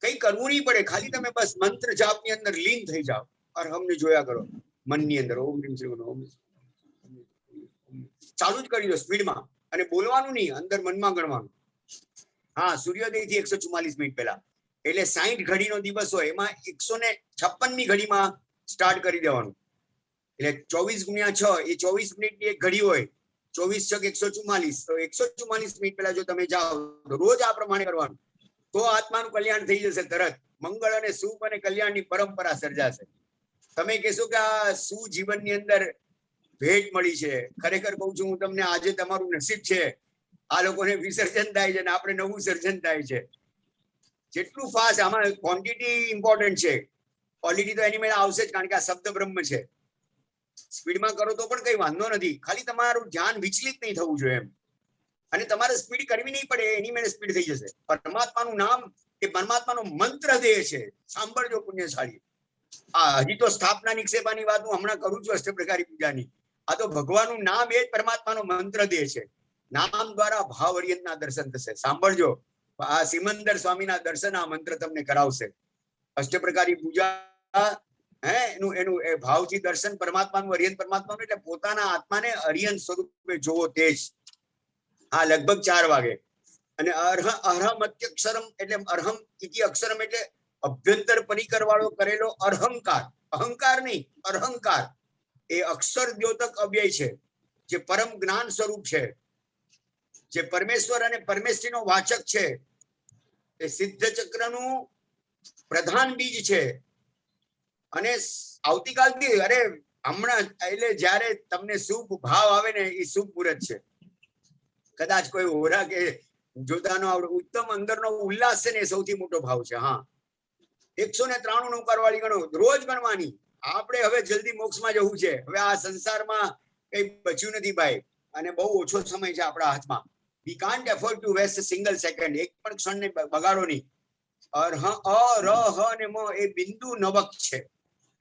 [SPEAKER 1] કઈ કરવું નહીં પડે, ખાલી તમે બસ મંત્ર જાપની અંદર લીન થઈ જાઓ. અરહમને જોયા કરો મનની અંદર. ઓમ રીમ શ્રીમ ઓમ ચાલુ જ કરી દો સ્પીડમાં, અને બોલવાનું નહીં, અંદર મનમાં ગણવાનું. હા, સૂર્યોદય થી 144 મિનિટ પહેલા, એટલે 60 ઘડીનો દિવસ હોય એમાં 156મી ઘડીમાં સ્ટાર્ટ કરી દેવાનું. એટલે 24 × 6 એ 24 મિનિટની એક ઘડી હોય. 24 × 6 144. તો 144 મિનિટ પહેલા જો તમે જાઓ તો રોજ આ પ્રમાણે કરવાનું, તો આત્માનું કલ્યાણ થઈ જશે તરત. મંગળ અને સુખ અને કલ્યાણની પરંપરા સર્જાશે. તમે કહેશો કે આ શું જીવનની અંદર ભેટ મળી છે. ખરેખર કહું છું હું તમને, આજે તમારું નસીબ છે. આ લોકોને વિસર્જન થાય છે ને આપણે નવું સર્જન થાય છે. જેટલું ફાસ્ટ, આમાં ક્વોન્ટિટી ઇમ્પોર્ટન્ટ છે, ક્વોલિટી તો એની મેળે આવશે જ, કારણ કે આ શબ્દ બ્રહ્મ છે. સ્પીડમાં કરો તો પણ કઈ વાંધો નથી, ખાલી તમારું ધ્યાન વિચલિત નહીં થવું જોઈએ એમ. અને તમારે સ્પીડ કરવી નહીં પડે, એની મેળે સ્પીડ થઈ જશે. પરમાત્માનું નામ એ પરમાત્માનો મંત્ર દેહ છે. સાંભળજો પુણ્યશાળી. હજી તો સ્થાપના નિક્ષેપાની વાત હું હમણાં કરું છું, અષ્ટપ્રકારી પૂજાની. આ તો ભગવાનનું નામ એ જ પરમાત્માનો મંત્ર દેહ છે. નામ દ્વારા ભાવ અર્યંતના દર્શન થશે. સાંભળજો, આ સિમંદર સ્વામીના દર્શન આ મંત્ર તમને કરાવશે. અષ્ટપ્રકારી પૂજા એનું ભાવથી દર્શન પરમાત્માનું, અર્યંત પરમાત્માનું, એટલે પોતાના આત્માને અર્યંત સ્વરૂપે જોવો તે જ. હા, લગભગ 4 વાગે. અને અરહમ અત્યક્ષરમ એટલે અરહમ ઇતિ અક્ષરમ એટલે અભ્યંતર પરિકર વાળો કરેલો અરહંકાર. અહંકાર નહીં, અરહંકાર એ અક્ષર દ્યોતક અવ્યય છે, જે પરમ જ્ઞાન સ્વરૂપ છે, જે પરમેશ્વર અને પરમેશ્વરીનો વાચક છે. એ સિદ્ધ ચક્રનું પ્રધાન બીજ છે. અને આવતીકાલથી, અરે હમણાં એટલે જયારે તમને શુભ ભાવ આવે ને એ શુભ મુહૂર્ત છે. કદાચ કોઈ હોરા કે જોતાનો આવડે ઉત્તમ અંદરનો ઉલ્લાસ છે ને એ સૌથી મોટો ભાવ છે. હા, 193 નૌકાર વાળી ગણો, રોજ ગણવાની. આપણે હવે જલ્દી મોક્ષમાં જવું છે. હવે આ સંસારમાં કઈ બચ્યું નથી ભાઈ, અને બહુ ઓછો સમય છે આપણા હાથમાં. We can't afford to waste single second. એક પણ ક્ષણને બગાડો નહીં. અ, ર, હ અને મ એ બિંદુ નવક છે.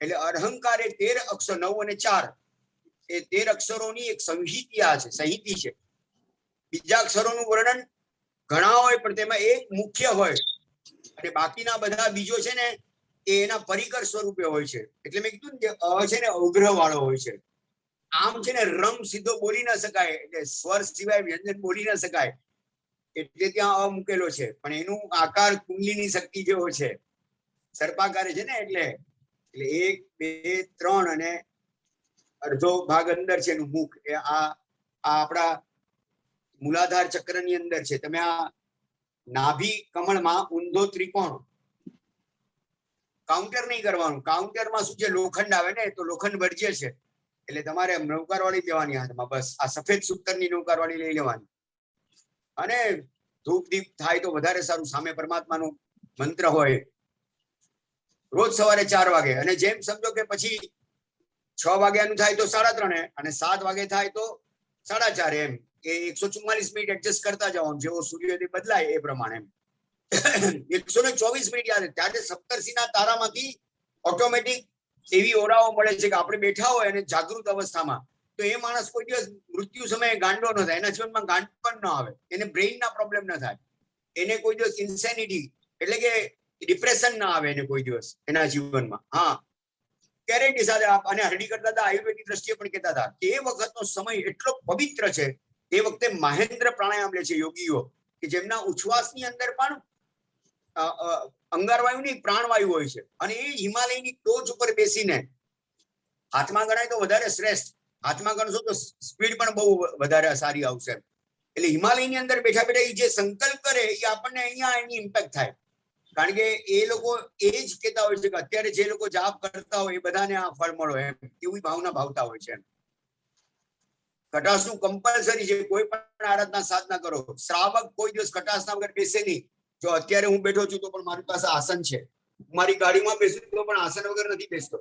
[SPEAKER 1] એટલે અરહંકાર એ 13 અક્ષર, 9 અને 4 એ 13 અક્ષરોની એક સંહિતી છે. બીજા અક્ષરોનું વર્ણન ઘણા હોય પણ તેમાં એક મુખ્ય હોય, અને બાકીના બધા બીજો છે ને એ એના પરિકર સ્વરૂપે હોય છે. એટલે મેં કીધું ને કે અ છે ને અવગ્રહ વાળો હોય છે. આમ છે ને રમ સીધો બોલી ના શકાય, એટલે સ્વર સિવાય વ્યંજન બોલી ના શકાય, એટલે ત્યાં અ મૂકેલો છે. પણ એનું આકાર કુંડલીની શક્તિ જેવો છે, સર્પાકારે છે ને, એટલે 1, 2, 3 અને અડધો ભાગ અંદર છે એનું મુખ. એ આ આપણા મૂલાધાર ચક્રની અંદર છે. તમે આ નાભી કમળમાં ઊંધો ત્રિકોણ, કાઉન્ટર નહીં કરવાનું. કાઉન્ટરમાં શું છે, લોખંડ આવે ને, તો લોખંડ વર્જ્ય છે. એટલે તમારે નૌકાર વાળી લેવાની હાથમાં, બસ આ સફેદ સૂતરની નૌકાર વાળી લઈ લેવાની. અને ધૂપ દીપ થાય તો વધારે સારું. સામે પરમાત્માનો મંત્ર હોય. રોજ સવારે 4 વાગે, અને જેમ સમજો કે પછી 6 વાગ્યાનું થાય તો 3:30, અને 7 વાગે થાય તો 4:30, એમ એ 144 મિનિટ એડજસ્ટ કરતા જવાનું. જેવો સૂર્યોદય બદલાય એ પ્રમાણે. 124 મિનિટ યાદ. ત્યારે સપ્તર્ષિના તારામાંથી ઓટોમેટિક એવી ઓરાઓ મળે છે કે આપણે બેઠા હોય અને જાગૃત અવસ્થામાં, તો એ માણસ કોઈ દિવસ મૃત્યુ સમયે ગાંડો ન થાય. એના જીવનમાં ગાંડ પણ ન આવે. એને બ્રેઇનના પ્રોબ્લેમ ન થાય. એને કોઈ દિવસ ઇન્સેનિટી એટલે કે ડિપ્રેશન ના આવે એને કોઈ દિવસ એના જીવનમાં. હા, ગેરંટી સાથે. અને હરડી કરતા હતા, આયુર્વેદિક દ્રષ્ટિએ પણ કહેતા હતા કે એ વખતનો સમય એટલો પવિત્ર છે. એ વખતે મહેન્દ્ર પ્રાણાયામ લે છે યોગીઓ, કે જેમના ઉચ્છ્વાસની અંદર પણ અંગારવાયુ નહીં, પ્રાણવાયુ હોય છે. અને એ હિમાલયની ટોચ ઉપર બેસીને, હાથમાં ગણાય તો વધારે શ્રેષ્ઠ. હાથમાં ગણશો તો સ્પીડ પણ બહુ વધારે સારી આવશે. એટલે હિમાલયની અંદર બેઠા બેઠા એ જે સંકલ્પ કરે એ આપણને અહીંયા એની ઇમ્પેક્ટ થાય. કારણ કે એ લોકો એ જ કહેતા હોય છે કે અત્યારે જે લોકો જાપ કરતા હોય એ બધાને આ ફળ મળો, એમ એવી ભાવના ભાવતા હોય છે. કટાશનું કમ્પલસરી છે. કોઈ પણ આરાધના સાધના કરો, શ્રાવક કોઈ દિવસ કટાશના વગર બેસે નહીં. જો અત્યારે હું બેઠો છું તો પણ મારી પાસે આસન છે. મારી ગાડીમાં બેસું તો પણ આસન વગર નથી બેસતો.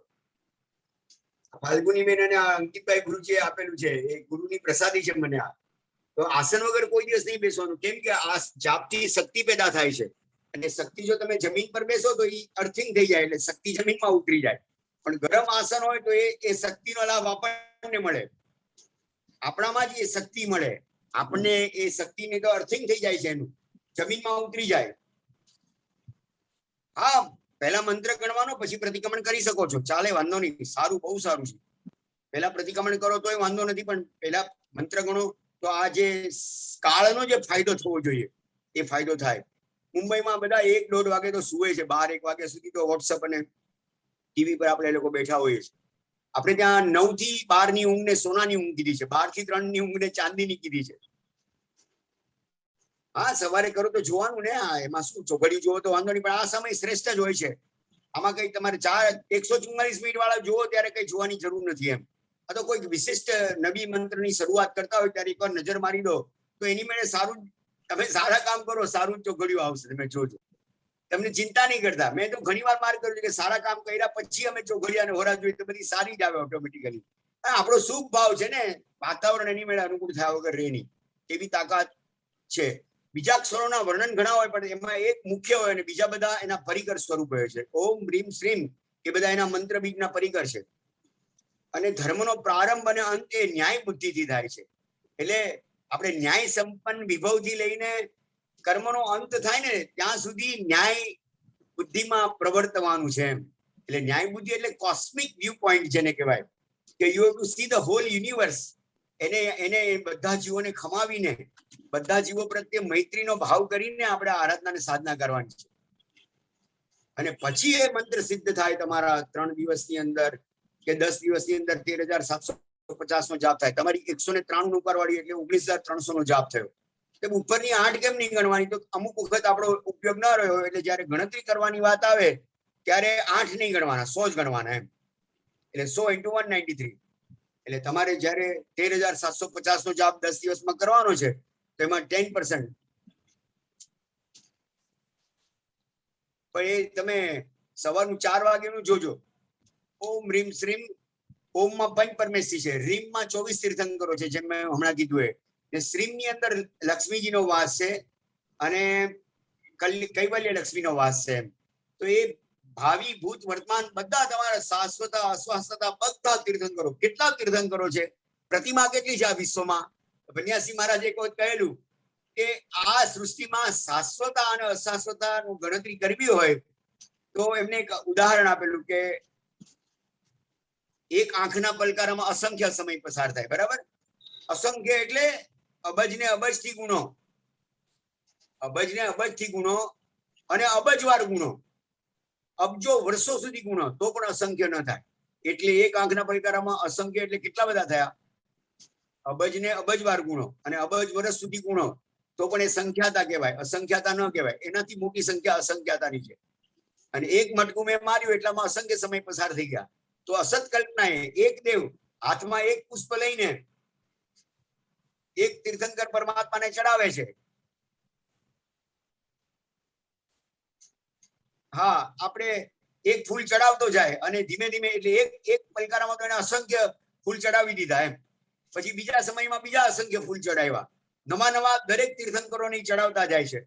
[SPEAKER 1] ફાલ્ગુનીબેન અને અંકિતભાઈ ગુરુજીએ આપેલું છે, એ ગુરુની પ્રસાદી છે મને આ. તો આસન વગર કોઈ દિવસ નહીં બેસવાનું. કેમ કે આ જાપથી શક્તિ પેદા થાય છે. અને શક્તિ જો તમે જમીન પર બેસો તો એ અર્થિંગ થઈ જાય, એટલે શક્તિ જમીનમાં ઉતરી જાય. પણ ગરમ આસન હોય તો એ શક્તિનો લાભ આપણને મળે. આપણામાં જ એ શક્તિ મળે આપણને. એ શક્તિને તો અર્થિંગ થઈ જાય છે, એનું જમીનમાં ઉતરી જાય. હા, પહેલા મંત્ર ગણવાનો, પછી પ્રતિક્રમણ કરી શકો છો, ચાલે, વાંધો નહીં. સારું, બહુ સારું છે. પહેલા પ્રતિક્રમણ કરો તોય વાંધો નથી, પણ પહેલા મંત્ર ગણો તો આ જે કાળનો જે ફાયદો થવો જોઈએ એ ફાયદો થાય. મુંબઈમાં બધા 1-1.5 વાગે તો સુવે છે. 12-1 વાગ્યા સુધી તો વોટ્સઅપ અને ટીવી પર આપણે લોકો બેઠા હોઈએ છીએ. આપણે ત્યાં 9 થી 12 ની ઊંઘ ને સોનાની ઊંઘ કીધી છે. 12 થી 3 ની ઊંઘ ને ચાંદીની કીધી છે. હા, સવારે કરો તો જોવાનું ને. એમાં શું, ચોઘડિયું જોવો તો વાંધો નહીં, પણ આ સમય શ્રેષ્ઠ જ હોય છે. આમાં કઈ તમારે 144 મિનિટ વાળા જોવો ત્યારે કઈ જોવાની જરૂર નથી એમ. આ તો કોઈ વિશિષ્ટ નવી મંત્રની શરૂઆત કરતા હોય ત્યારે એકવાર નજર મારી દો તો એની મેળે સારું, તમે સારા કામ કરો, સારું ચોઘડિયું આવશે. તમે જોજો, તમને ચિંતા નહીં કરતા. મેં તો ઘણી વાર માર્ક કર્યું કે સારા કામ કર્યા પછી અમે ચોઘડિયા અને હોરા જોઈએ તો બધી સારી જ આવે ઓટોમેટિકલી. આપણો શુભ ભાવ છે ને, વાતાવરણ એની મેળે અનુકૂળ થયા વગર રહે નહીં, એવી તાકાત છે. બીજા અક્ષરોના વર્ણન ઘણા હોય, પણ એમાં એક મુખ્ય હોય અને બીજા બધા એના પરિકર સ્વરૂપ હોય છે. ઓમ, રીમ, શ્રીમ એ બધા એના મંત્ર બીજના પરિકર છે. અને ધર્મનો પ્રારંભ અને અંત એ ન્યાય બુદ્ધિથી થાય છે. એટલે આપણે ન્યાય સંપન્ન વિભવથી લઈને કર્મનો અંત થાય ને ત્યાં સુધી ન્યાય બુદ્ધિમાં પ્રવર્તવાનું છે એમ. એટલે ન્યાય બુદ્ધિ એટલે કોસ્મિક વ્યૂ પોઈન્ટ જેને કહેવાય, કે you have to see the whole universe. એને બધા જીવોને ખમાવીને, બધા જીવો પ્રત્યે મૈત્રીનો ભાવ કરીને આપણે આરાધના સાધના કરવાની છે. અને પછી એ મંત્ર સિદ્ધ થાય તમારા 3 દિવસની અંદર કે 10 દિવસની અંદર 13,750 નો જાપ થાય. તમારી 193 નૌકાર વાળી એટલે 19,300 નો જાપ થયો. ઉપરની 8 કેમ નહીં ગણવાની? તો અમુક વખત આપણો ઉપયોગ ના રહ્યો, એટલે જયારે ગણતરી કરવાની વાત આવે ત્યારે 8 નહીં ગણવાના, 100 જ ગણવાના એમ. એટલે 100 into 193. એટલે તમારે જયારે 13,750 નો જાપ 10 દિવસમાં કરવાનો છે તો એમાં 10%. પણ એ તમે સવારનું 4 વાગ્યાનું જોજો. ઓમ રીમ શ્રીમ. ઓમમાં પંચ પરમેશ્વરી છે, રીમમાં 24 તીર્થંકરો છે, જેમ મેં હમણાં કીધું એ. શ્રીમની અંદર લક્ષ્મીજીનો વાસ છે અને કૈવલ્ય લક્ષ્મીનો વાસ છે. તો એ ભાવિ ભૂત વર્તમાન બધા તમારા શાશ્વત અશ્વાસતા બધા તીર્થંકરો. કેટલા તીર્થંકરો છે? પ્રતિમા કેટલી છે આ વિશ્વમાં? બન્યાસી મહારાજે એક વખત કહેલું કે આ સૃષ્ટિમાં શાશ્વતા અને અશાશ્વતાનું ગણતરી કરવી હોય તો એમને એક ઉદાહરણ આપેલું કે એક આંખના પલકારામાં અસંખ્ય સમય પસાર થાય. બરાબર? અસંખ્ય એટલે અબજ ને અબજ થી ગુણો, અબજ ને અબજ થી ગુણો અને અબજવાર ગુણો, અબજો વર્ષો સુધી ગુણો તો પણ અસંખ્ય ન થાય. એટલે એક આંખના પલકારામાં અસંખ્ય એટલે કેટલા બધા થયા? અબજ ને અબજવાર ગુણો અને અબજ વર્ષ સુધી ગુણો તો પણ એ સંખ્યાતા કહેવાય, અસંખ્યાતા ન કહેવાય. એનાથી મોટી સંખ્યા અસંખ્યાતાની છે. અને એક મટકું મેં માર્યું એટલામાં અસંખ્ય સમય પસાર થઈ ગયા. તો અસત કલ્પના એક દેવ હાથમાં એક પુષ્પ લઈને એક તીર્થંકર પરમાત્માને ચડાવે છે. હા, આપણે એક ફૂલ ચડાવતો જાય અને ધીમે ધીમે એટલે એક પલકારામાં તો એને અસંખ્ય ફૂલ ચડાવી દીધા એમ. પછી બીજા સમયમાં બીજા અસંખ્ય ફૂલ ચડાવ્યા. નવા દરેક તીર્થંકરોની ચડાવતા જાય છે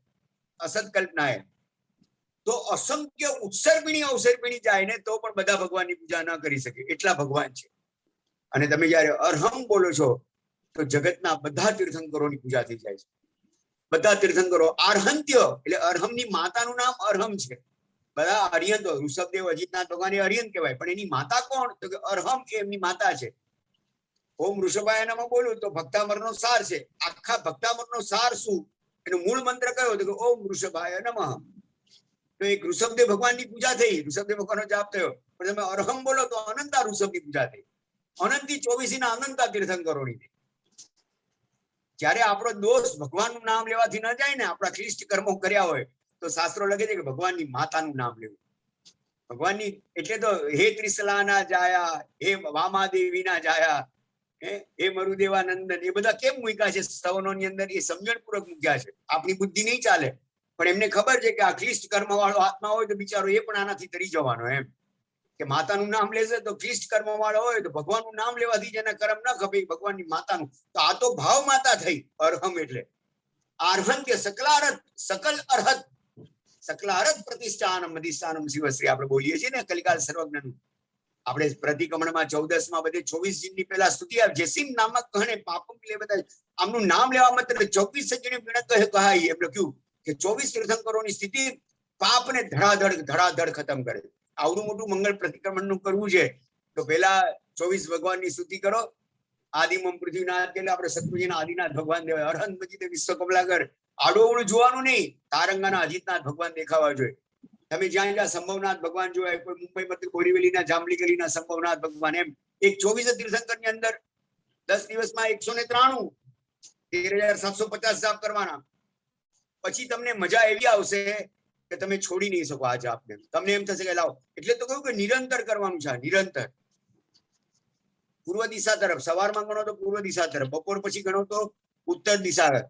[SPEAKER 1] અસત કલ્પના. તો અસંખ્ય ઉત્સર્પિણી અવસર્પિણી જાય ને તો પણ બધા ભગવાનની પૂજા ન કરી શકે, એટલા ભગવાન છે. અને તમે જયારે અરહમ બોલો છો તો જગતના બધા તીર્થંકરોની પૂજા થઈ જાય છે. બધા તીર્થંકરો. આર્હંત્ય એટલે અરહમની માતાનું નામ અરહમ છે. બધા અરિયંતો, ઋષભદેવ અજીતનાથ ભગવાન એ અરિયંત કહેવાય, પણ એની માતા કોણ? તો કે અરહમ એ એમની માતા છે. ઓમ ઋષભાય નમઃ બોલું તો ભક્તામરનો સાર છે. આખા ભક્તામરનો સાર શું? એનો મૂળ મંત્ર કયો? તો કે ઓમ ઋષભાય નમઃ. તો એક ઋષભદેવ ભગવાનની પૂજા થઈ, ઋષભદેવ ભગવાનનો જાપ થયો. પણ તમે અરહમ બોલો તો અનંતા ઋષભની પૂજા થઈ. અનંતી 24 અનંતા તીર્થંકરોની થઈ. જ્યારે આપણો દોષ ભગવાનનું નામ લેવાથી ન જાય ને, આપણા ક્લિષ્ટ કર્મો કર્યા હોય તો શાસ્ત્રો લખે છે કે ભગવાનની માતાનું નામ લેવું. ભગવાનની એટલે તો હે ત્રિશલાના જાયા, હે વામાદેવીના જાયા, હે મરુદેવાનંદન, એ બધા કેમ મૂક્યા છે સ્તવનોની અંદર? એ સમજણપૂર્વક મૂક્યા છે. આપણી બુદ્ધિ નહીં ચાલે, પણ એમને ખબર છે કે આ ક્લિષ્ટ કર્મ વાળો આત્મા હોય તો બિચારો એ પણ આનાથી તરી જવાનો. એમ કે માતાનું નામ લેશે તો ક્લિષ્ટ કર્મ વાળો હોય તો ભગવાનનું નામ લેવાથી જેના કર્મ ન ખપે ભગવાનની માતાનું. તો આ તો ભાવ માતા થઈ અરહમ. એટલે આર્હંત્ય સકલારથ, સકલ અર્હત, સકલારથ પ્રતિષ્ઠાનમ અધિષ્ઠાનમ શિવશ્રી આપણે બોલીએ છીએ ને કલિકાલ સર્વજ્ઞનું. આપણે પ્રતિક્રમણમાં 14માં બધે 24 જીની પેલા સ્તુતિ આવે. જેસીમ નામક કહે પાપમ લે બધા. આમનું નામ લેવા માત્ર 24 જણે વિણત કહાય એમ લખ્યું કે 24 તીર્થંકરોની સ્થિતિ પાપને ધડાધડ ખતમ કરે. આવડું મોટું મંગળ પ્રતિક્રમણનું કરવું છે તો પેલા 24 ભગવાનની સ્તુતિ કરો. આદિમમ પૃથ્વીનાથ એટલે આપણે સતગુરુજીના આદિનાથ ભગવાન દેવાય. અરહંત મજીદે વિશ્વ કમલાકર. આડોવડું જોવાનું નહીં, તારંગાના અજીતનાથ ભગવાન દેખાવા જોઈએ. તમે જ્યાં જ્યાં સંભવનાથ ભગવાન જોવાય, કોઈ મુંબઈ બોરીવલીના જાંબલીગલીના સંભવનાથ ભગવાન, એમ એક 24 તીર્થંકરની અંદર 10 દિવસમાં 193 13,750 જાપ કરવાના. પછી તમને મજા એવી આવશે કે તમે છોડી નહીં શકો આ જાપને. તમને એમ થશે કે લાવો. એટલે તો કહ્યું કે નિરંતર કરવાનું છે. નિરંતર પૂર્વ દિશા તરફ. સવારમાં ગણો તો પૂર્વ દિશા તરફ, બપોર પછી ગણો તો ઉત્તર દિશા તરફ.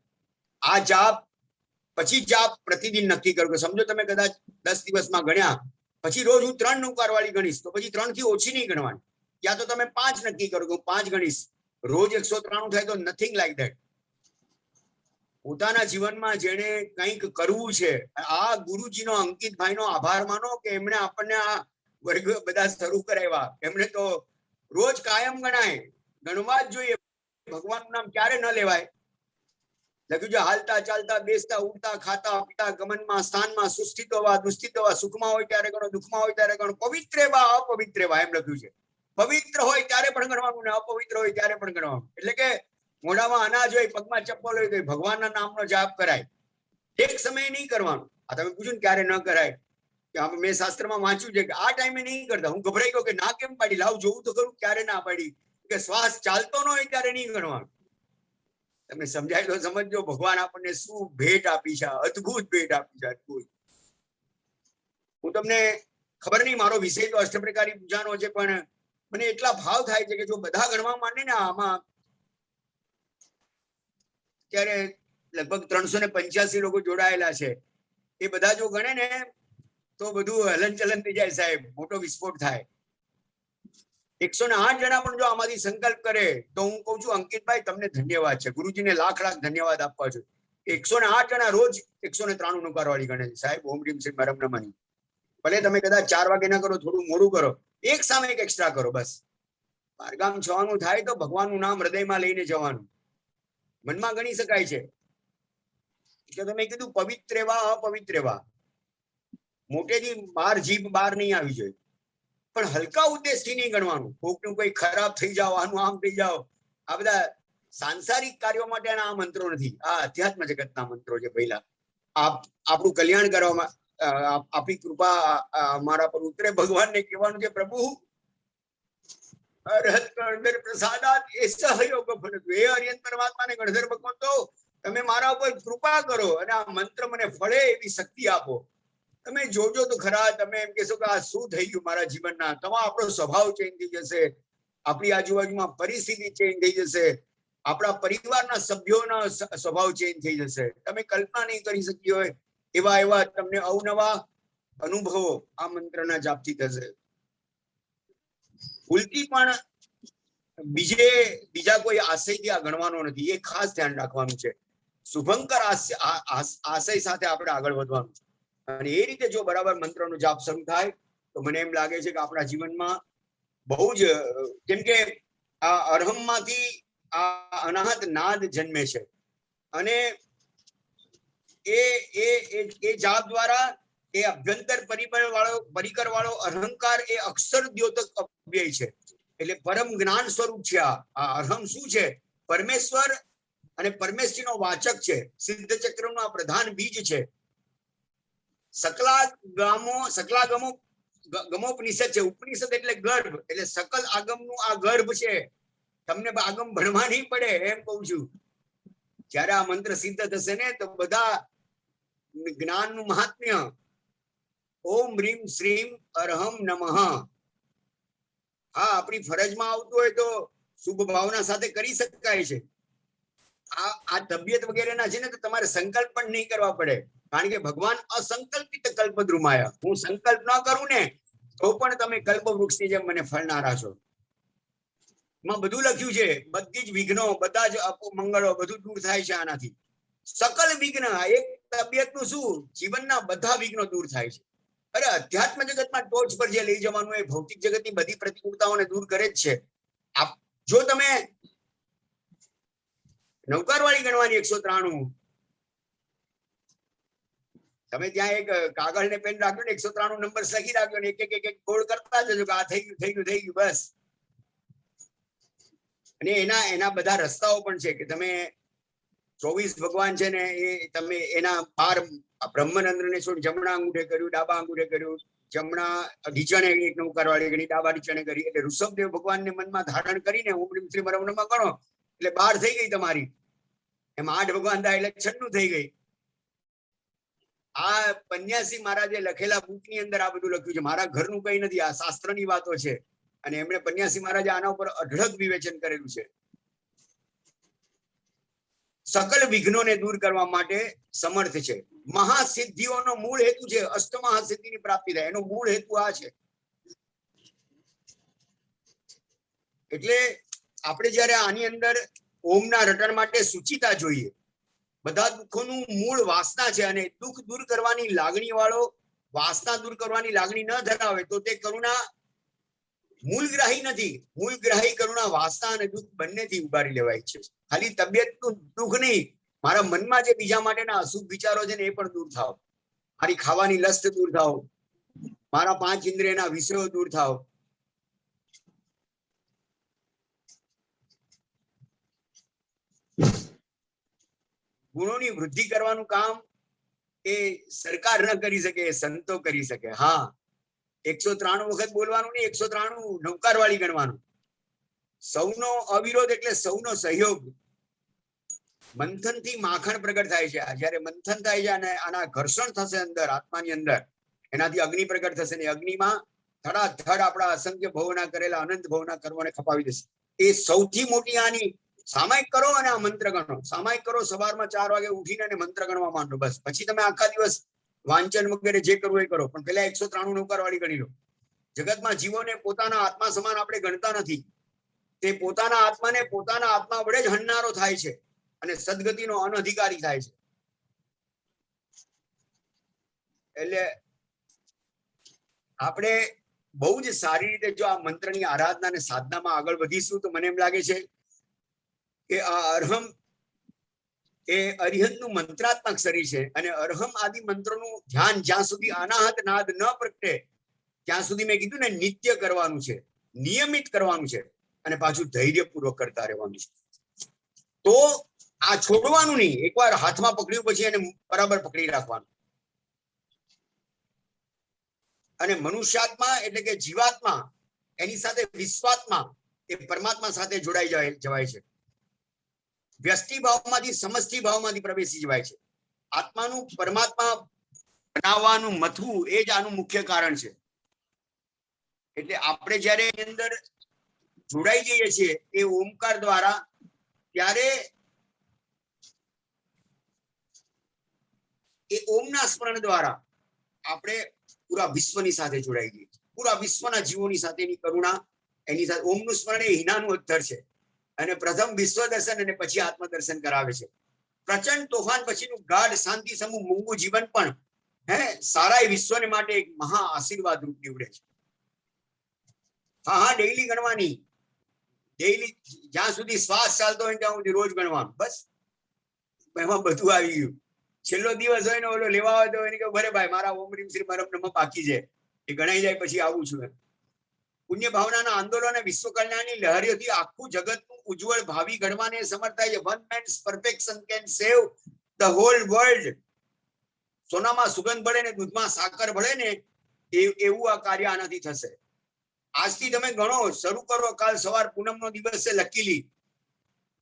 [SPEAKER 1] આ જાપ પછી જાપ પ્રતિદિન નક્કી કરો. સમજો તમે કદાચ 10 દિવસમાં ગણ્યા, પછી રોજ હું 3 નૌકાર વાળી ગણીશ, તો પછી 3 થી ઓછી નહીં ગણવાની. યા તો તમે 5 નક્કી કરો કે હું 5 ગણીશ. રોજ 193 થાય તો નથિંગ લાઈક ધેટ. પોતાના જીવનમાં જેને કંઈક કરવું છે, આ ગુરુજીનો અંકિતભાઈનો આભાર માનો કે એમણે આપણને આ વર્ગ બધા શરૂ કરાવ્યા. એમણે તો રોજ કાયમ ગણાય, ગણવા જ જોઈએ. ભગવાનનું નામ ક્યારે ન લેવાય? લખ્યું છે હાલતા ચાલતા બેસતા ઉઠતા ખાતા પીતા ગમનમાં સ્થાનમાં સુસ્થિત હોવા દુસ્થિત હોવા, સુખમાં હોય ત્યારે ગણો, દુઃખમાં હોય ત્યારે ગણો, પવિત્ર વા અપવિત્ર વા એમ લખ્યું છે. પવિત્ર હોય ત્યારે પણ ગણવાનું ને અપવિત્ર હોય ત્યારે પણ ગણવાનું. એટલે કે મોઢામાં અનાજ હોય, પગમાં ચપ્પલ હોય તો ભગવાનના નામનો જાપ કરાય. એક સમયે નહીં કરવાનું. આ તમે પૂછ્યું ને ક્યારે ન કરાય, કે મેં શાસ્ત્રમાં વાંચ્યું છે કે આ ટાઈમે નહીં કરતા. હું ગભરાઈ ગયો કે ના કેમ પાડી, લાવ જોવું તો ખરું ક્યારે ના પાડી. કે શ્વાસ ચાલતો ન હોય ત્યારે નહીં ગણવાનું. તમે સમજાય તો સમજો ભગવાન આપણને શું ભેટ આપી છે, અદ્ભુત ભેટ આપી છે, અદ્ભુત. હું તમને ખબર નહીં, મારો વિષય તો અષ્ટપ્રકારી પૂજાનો છે, પણ મને એટલા ભાવ થાય છે કે જો બધા ગણવા માંડે ને આમાં, ત્યારે લગભગ 385 લોકો જોડાયેલા છે, એ બધા જો ગણે ને તો બધું હલનચલન થઈ જાય સાહેબ, મોટો વિસ્ફોટ થાય. 108 જણા પણ જો આમાંથી સંકલ્પ કરે તો હું કઉ છું અંકિતભાઈ તમને ધન્યવાદ છે, ગુરુજીને લાખ લાખ ધન્યવાદ આપવા છું. 108 જણા રોજ 193 નૌકારવાળી ગણે છે સાહેબ. ઓમ રીમ શ્રી પરમ નમઃ. ભલે તમે કદાચ 4 વાગે ના કરો, થોડું મોડું કરો, એક સામે એક એક્સ્ટ્રા કરો, બસ. બારગામ જવાનું થાય તો ભગવાનનું નામ હૃદયમાં લઈને જવાનું, મનમાં ગણી શકાય છે. એટલે તમે કીધું પવિત્ર એવા અપવિત્ર એવા, મોટેથી બહાર જીભ બહાર નહીં આવી જોઈએ, પણ હલકા ઉદ્દેશથી નહીં ગણવાનું. કોકનું કોઈ ખરાબ થઈ જાવ, આનું આમ થઈ જાવ, આ બધા સાંસારિક કાર્યો માટેના આ મંત્રો નથી, આ અધ્યાત્મ જગતના મંત્રો છે. પહેલા આપણું કલ્યાણ કરવામાં, આપણી કૃપા મારા પર ઉતરે, ભગવાનને કહેવાનું છે પ્રભુ અરહત ગણધર પ્રસાદાત એ સહયોગ ફલતું. હે હરિયન પરમાત્માને ગણધર ભગવાન તો તમે મારા ઉપર કૃપા કરો અને આ મંત્ર મને ફળે એવી શક્તિ આપો. તમે જોજો તો ખરા, તમે એમ કહેશો કે આ શું થઈ ગયું મારા જીવનના. તમારો આપણો સ્વભાવ ચેન્જ થઈ જશે, આપણી આજુબાજુમાં પરિસ્થિતિ ચેન્જ થઈ જશે, આપણા પરિવારના સભ્યોના સ્વભાવ ચેન્જ થઈ જશે. તમે કલ્પના નહીં કરી શકી હોય એવા એવા તમને અવનવા અનુભવો આ મંત્રના જાપથી થશે. ભૂલથી પણ બીજા કોઈ આશયથી આ ગણવાનો નથી, એ ખાસ ધ્યાન રાખવાનું છે. શુભંકર આશય સાથે આપણે આગળ વધવાનું છે. અને એ રીતે જો બરાબર મંત્રનો જાપ શરૂ થાય તો મને એમ લાગે છે કે આપણા જીવનમાં બહુ જ, કેમ કે આ અરહમમાંથી આ અનાહત નાદ જન્મે છે અને એ જાપ દ્વારા એ અભ્યંતર પરિકર વાળો અહંકાર એ અક્ષર દ્યોતક અવ્યય છે, એટલે પરમ જ્ઞાન સ્વરૂપ છે. આ અરહમ શું છે? પરમેશ્વર અને પરમેશ્વરનો વાચક છે, સિદ્ધ ચક્રનું આ પ્રધાન બીજ છે. ગમોપનિષદ છે, ઉપનિષદ એટલે ગર્ભ, એટલે સકલ આગમનું આ ગર્ભ છે. તમને આગમ ભણવા નહીં પડે એમ કઉ છું. જયારે આ મંત્ર સિદ્ધ થશે ને તો બધા જ્ઞાનનું મહાત્મ્ય ઓમ રીમ શ્રીમ અરહમ નમઃ, હા આપણી ફરજમાં આવતું હોય તો શુભ ભાવના સાથે કરી શકાય છે. આ તબિયત વગેરેના છે ને તો તમારે સંકલ્પ પણ નહીં કરવા પડે, કારણ કે ભગવાન અસંકલ્પિત કલ્પદ્રુમાયા. હું સંકલ્પ ન કરું ને તો પણ તમે કલ્પ વૃક્ષની જેમ મને ફળનારા છો. એમાં બધું લખ્યું છે, બધી જ વિઘ્નો, બધા જ અપમંગળો બધું દૂર થાય છે આનાથી. સકલ વિઘ્ન, એક તબિયતનું શું, જીવનના બધા વિઘ્નો દૂર થાય છે. અરે અધ્યાત્મ જગતમાં ટોચ પર જે લઈ જવાનું એ ભૌતિક જગતની બધી પ્રતિકૂળતાઓને દૂર કરે જ છે. જો તમે નૌકારવાળી ગણવાની 193, તમે ત્યાં એક કાગળ ને પેન રાખ્યો ને 193 નંબર લખી રાખ્યો ને એક એક ગોળ કરતા જજો કે આ થઈ ગયું બસ. અને એના બધા રસ્તાઓ પણ છે કે તમે 24 ભગવાન છે ને એ તમે એના 12 બ્રહ્મનંદ્ર ને છોડી જમણા અંગૂઠે કર્યું, ડાબા અંગૂઠે કર્યું, જમણા ઢીચણે એક નૌકારવાળી ગણી, ડાબા ઢીચણે કરી, એટલે ઋષભદેવ ભગવાનને મનમાં ધારણ કરીને ઓમ રીમ શ્રી પરમ નમઃ ગણો એટલે 12 થઈ ગઈ તમારી. એમાં 8 ભગવાન થાય એટલે 96 થઈ ગઈ. આ પન્યાસી મહારાજે લખેલા બુકની અંદર આ બધું લખ્યું છે, મારા ઘરનું કઈ નથી, આ શાસ્ત્રની વાતો છે. અને એમણે પન્યાસી મહારાજે આના ઉપર અઢળક વિવેચન કરેલું છે. સકલ વિઘ્નોને દૂર કરવા માટે સમર્થ છે. મહાસિદ્ધિઓનો મૂળ હેતુ છે અષ્ટમહાસિદ્ધિની પ્રાપ્તિ થાય, એનો મૂળ હેતુ આ છે. એટલે આપણે જયારે આની અંદર ઓમના રટણ માટે સુચિતા જોઈએ. બધા દુઃખોનું મૂળ વાસના છે અને દુઃખ દૂર કરવાની લાગણી વાળો, વાસના દૂર કરવાની લાગણી ન ધરાવે તો તે કરુણા મૂળગ્રાહી નથી. મૂળગ્રાહી કરુણા વાસના અને દુઃખ બંનેથી ઉગારી લેવાય છે. ખાલી તબિયતનું દુઃખ નહીં, મારા મનમાં જે બીજા માટેના અશુભ વિચારો છે ને એ પણ દૂર થાવ. મારી ખાવાની લસ્ટ દૂર થાવ, મારા 5 ઇન્દ્રિયના વિષયો દૂર થાવ. ગુણોની વૃદ્ધિ કરવાનું કામ એ સરકાર ન કરી શકે, એ સંતો કરી શકે. હા 193 વખત બોલવાનું નહીં, 193 નૌકારવાળી ગણવાનું. સૌનો અવિરોધ એટલે સૌનો સહયોગ. મંથનથી માખણ પ્રગટ થાય છે. જયારે મંથન થાય છે અને આના ઘર્ષણ થશે અંદર આત્માની અંદર, એનાથી અગ્નિ પ્રગટ થશે ને અગ્નિમાં ધડાધડ આપણા અસંખ્ય ભવોના કરેલા અનંત ભવોના કર્મોને ખપાવી દેશે. એ સૌથી મોટી આની સામાયિક કરો અને આ મંત્ર ગણો. સામાયિક કરો, સવારમાં 4 વાગે ઉઠીને અને મંત્ર ગણવા માંડો. બસ પછી તમે આખા દિવસ વાંચન વગેરે જે કરવું એ કરો, પણ પેલા 193 નૌકાર વાળી ગણી લો. જગતમાં જીવોને પોતાના આત્મા સમાન આપણે ગણતા નથી. તે પોતાના આત્માને પોતાના આત્મા વડે જ હણનારો થાય છે અને સદગતિનો અનધિકારી થાય છે. એટલે આપણે બહુ જ સારી રીતે જો આ મંત્રની આરાધના અને સાધનામાં આગળ વધીશું તો મને એમ લાગે છે કે આ અરહમ એ અરિહંતનું મંત્રાત્મક શરીર છે અને અરહમ આદિ મંત્રોનું ધ્યાન જ્યાં સુધી અનાહત નાદ ન પ્રગટે ત્યાં સુધી મેં કીધું ને નિત્ય કરવાનું છે, નિયમિત કરવાનું છે અને પાછું ધૈર્યપૂર્વક કરતા રહેવાનું છે. તો આ છોડવાનું નહીં, એકવાર હાથમાં પકડ્યું પછી એને બરાબર પકડી રાખવાનું. અને મનુષ્યાત્મા એટલે કે જીવાત્મા એની સાથે વિશ્વાત્મા એ પરમાત્મા સાથે જોડાઈ જવાય છે. વ્યષ્ટિ ભાવમાંથી સમષ્ટિ ભાવમાંથી પ્રવેશી જવાય છે. આત્માનું પરમાત્મા બનાવવાનું મથવું એ જ આનું મુખ્ય કારણ છે. એટલે આપણે જ્યારે એની અંદર જોડાઈ જઈએ છીએ એ ઓમકાર દ્વારા, ત્યારે એ ઓમના સ્મરણ દ્વારા આપણે પૂરા વિશ્વની સાથે જોડાઈ ગઈ, પૂરા વિશ્વના જીવોની સાથેની કરુણા એની સાથે. ઓમનું સ્મરણ એ હિનાનું અધ્ધર છે અને પ્રથમ વિશ્વ દર્શન અને પછી આત્મદર્શન કરાવે છે. પ્રચંડ તોફાન પછીનું ગાઢ શાંતિ સમૂહ મૂંગું જીવન પણ સારા વિશ્વને માટે એક મહા આશીર્વાદ રૂપ નીવડે છે. હા, ડેઈલી ગણવાની. ડેઈલી જ્યાં સુધી શ્વાસ ચાલતો હોય ત્યાં સુધી રોજ ગણવાનું. બસ એમાં બધું આવી ગયું. છેલ્લો દિવસ હોય ને ઓલો લેવા હોય તો એને કે ભરે ભાઈ મારા ઓમ રીમ શ્રી પરમ બ્રહ્મ બાકી છે, એ ગણાઈ જાય પછી આવું છું. પુણ્ય ભાવનાના આંદોલન વિશ્વ કલ્યાણની લહેરીઓથી આખું જગતનું ઉજ્જવળ ભાવિ ઘડવાને સમર્થ થાય છે. One man's perfection can save the whole world. સોનામાં સુગંધ ભળે ને દૂધમાં સાકર ભળે ને એવું આ કાર્ય આનાથી થશે. આજથી તમે ગણો, શરૂ કરો. કાલ સવાર પૂનમનો દિવસ છે, લકીલી.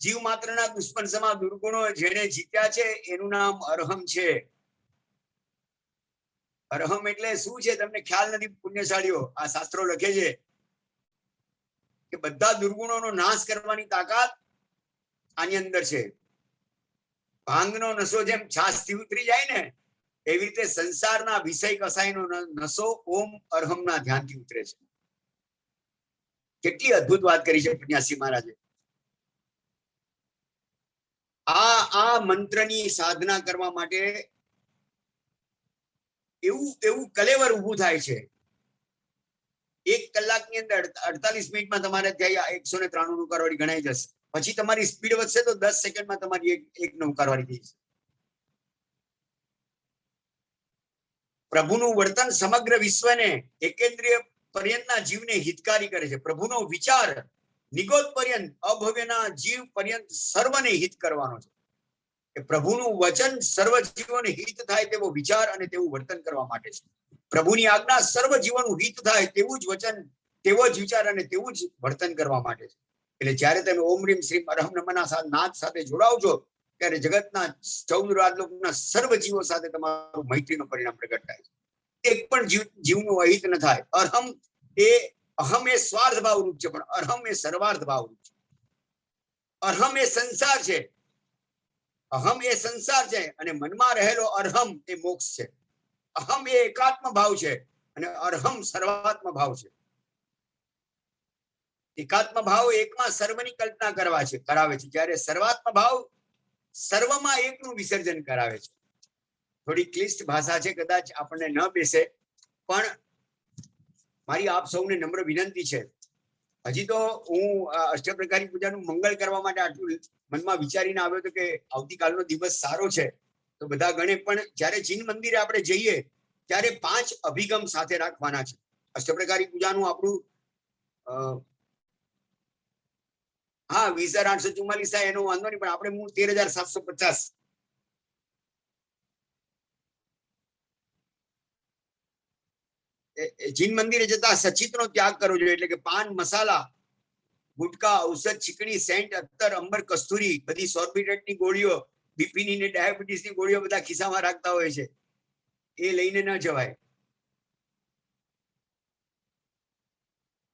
[SPEAKER 1] જીવ માત્રના દુશ્મન સમા દુર્ગુણો જેને જીત્યા છે એનું નામ અરહમ છે. અરહમ એટલે શું છે તમને ખ્યાલ નથી પુણ્યશાળીઓ. આ શાસ્ત્રો લખે છે કે બધા દુર્ગુણોનો નાશ કરવાની તાકાત આની અંદર છે. ભાંગનો નશો જેમ છાસથી ઉતરી જાય ને એવી રીતે સંસારના વિષય કસાયનો નશો ઓમ અરહમના ધ્યાનથી ઉતરે છે. કેટલી અદ્ભુત વાત કરી છે પુણ્યાસી મહારાજે. આ મંત્રની સાધના કરવા માટે એવું કલેવર ઊભું થાય છે. 1 કલાકની અંદર 48 મિનિટમાં તમારે ત્યાં 193 નૌકારવાળી ગણાઈ જશે. પછી તમારી સ્પીડ વધશે તો 10 સેકન્ડમાં તમારી એક નૌકારવાળી થઈ જશે. પ્રભુનું વર્તન સમગ્ર વિશ્વને એકેન્દ્રીય પર્યંતના જીવને હિતકારી કરે છે. પ્રભુનો વિચાર નિગોદ પર્યંત અભવ્યના જીવ પર્યંત સર્વને હિત કરવાનો છે. પ્રભુનું વચન સર્વ જીવોને હિત થાય તેવો વિચાર અને તેવું વર્તન કરવા માટે છે. પ્રભુની આજ્ઞા સર્વ જીવોનું હિત થાય તેવું જ વચન, તેવો જ વિચાર અને તેવું જ વર્તન કરવા માટે છે. એટલે જ્યારે તમે ઓમ રીમ શ્રી અરહમ નમઃના નાદ સાથે જોડાવજો ત્યારે જગતના 14 રાજલોકના સર્વ જીવો સાથે તમારું મૈત્રીનું પરિણામ પ્રગટ થાય છે. એક પણ જીવનું અહિત ન થાય. અહમ એ સ્વાર્થ ભાવ રૂપ છે, પણ અરહમ એ સર્વાર્થ ભાવ રૂપ છે. અરહમ એ સંસાર છે, અહમ એ સંસાર છે અને મનમાં રહેલો અરહમ એ મોક્ષ છે. અહમ એ એકાત્મ ભાવ છે અને અરહમ સર્વાત્મ ભાવ છે. એકાત્મ ભાવ એકમાં સર્વની કલ્પના કરાવે છે, જ્યારે સર્વાત્મ ભાવ સર્વમાં એકનું વિસર્જન કરાવે છે. થોડી ક્લિષ્ટ ભાષા છે, કદાચ આપણને ન બેસે, પણ મારી આપ સૌને નમ્ર વિનંતી છે. હજી તો હું અષ્ટપ્રકારી પૂજાનું મંગળ કરવા માટે આટલું મનમાં વિચારીને આવ્યો હતો કે આવતીકાલનો દિવસ સારો છે તો બધા ગણે, પણ જ્યારે જીન મંદિરે આપણે જઈએ ત્યારે 5 અભિગમ સાથે રાખવાના છે. અષ્ટપ્રકારી પૂજાનું આપણું 20,844 થાય એનો વાંધો નહીં, પણ આપણે મૂળ 13,750. જીન મંદિરે જતા સચિતનો ત્યાગ કરવો જોઈએ. એટલે કે પાન, મસાલા, ગુટકા, ઔષધ, ચીકણી, સેન્ટ, અત્તર, અંબર, કસ્તુરી, બધી સોર્બિટ્રેટની ગોળીઓ, બીપીની ને ડાયાબિટીસની ગોળીઓ બધા ખિસ્સામાં રાખતા હોય છે, એ લઈને ન જવાય.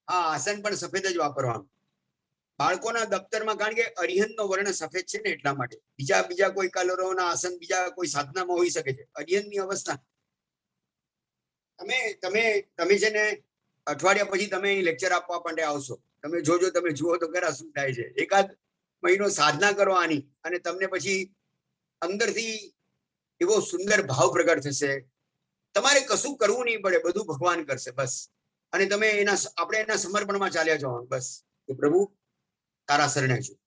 [SPEAKER 1] હા, આસન પણ સફેદ જ વાપરવાનું બાળકોના દફતરમાં, કારણ કે અરિહંતનો વર્ણ સફેદ છે ને એટલા માટે. બીજા કોઈ કલરોના આસન બીજા કોઈ સાધનામાં હોઈ શકે છે. અરિહંતની અવસ્થા તમે તમે તમે છે ને અઠવાડિયા પછી તમે લેક્ચર આપવા માટે આવશો. તમે જોજો, તમે જુઓ તો ખરા શું થાય છે. એકાદ મહિનો સાધના કરો આની, અને તમને પછી અંદરથી એવો સુંદર ભાવ પ્રગટ થશે. તમારે કશું કરવું નહીં પડે, બધું ભગવાન કરશે બસ. અને તમે આપણે એના સમર્પણમાં ચાલ્યા જવાનું બસ. કે પ્રભુ તારા શરણે છું.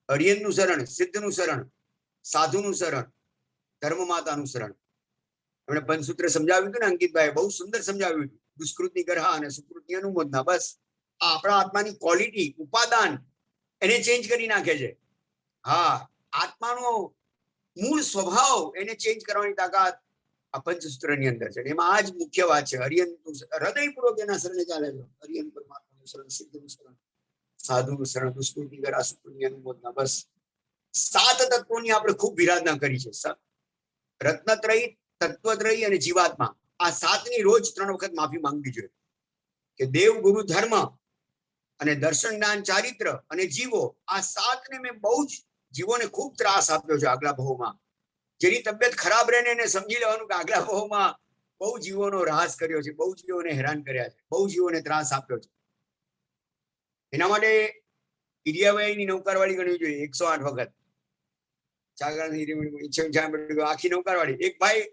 [SPEAKER 1] અરિયનનું શરણ, સિદ્ધનું શરણ, સાધુનું શરણ, ધર્મ માતાનું શરણ. એમણે પંચસૂત્ર સમજાવ્યું હતું ને અંકિતભાઈ, બહુ સુંદર સમજાવ્યું હતું. દુષ્કૃતની ગરહા અને સુકૃતની અનુમોદના. બસ આ આપણા આત્માની ક્વોલિટી, ઉપાદાન એને ચેન્જ કરી નાખે છે. હા, આત્માનો મૂળ સ્વભાવ એને ચેન્જ કરવાની તાકાત આ પંચસૂત્રની અંદર છે. એમાં આ જ મુખ્ય વાત છે. હરિયન હૃદયપૂર્વક એના શરણે ચાલે છે. હરિયન પરમાત્માનું શરણ, સિદ્ધનું શરણ, સાધુનું શરણ, દુષ્કૃતિ ગરહા, સુકૃતની અનુમોદના. બસ 7 તત્વોની આપણે ખૂબ વિરાધના કરી છે. રત્નત્રયી, તત્વત્રયી અને જીવાત્મા, આ 7ની રોજ 3 વખત માફી માંગવી જોઈએ. કે દેવ, ગુરુ, ધર્મ અને દર્શન, જ્ઞાન, ચારિત્ર અને જીવો, આ 7ને મેં બહુ જ જીવોને ખૂબ ત્રાસ આપ્યો છે આગલા ભાવમાં. જેની તબિયત ખરાબ રહે ને એને સમજી લેવાનું કે આગલા ભાવમાં બહુ જીવોનો રાસ કર્યો છે, બહુ જીવોને હેરાન કર્યા છે, બહુ જીવોને ત્રાસ આપ્યો છે. એના માટે ઈડિયાભાઈની નૌકારવાળી ગણવી જોઈએ 108 વખત. આખી નૌકારવાળી. એક ભાઈ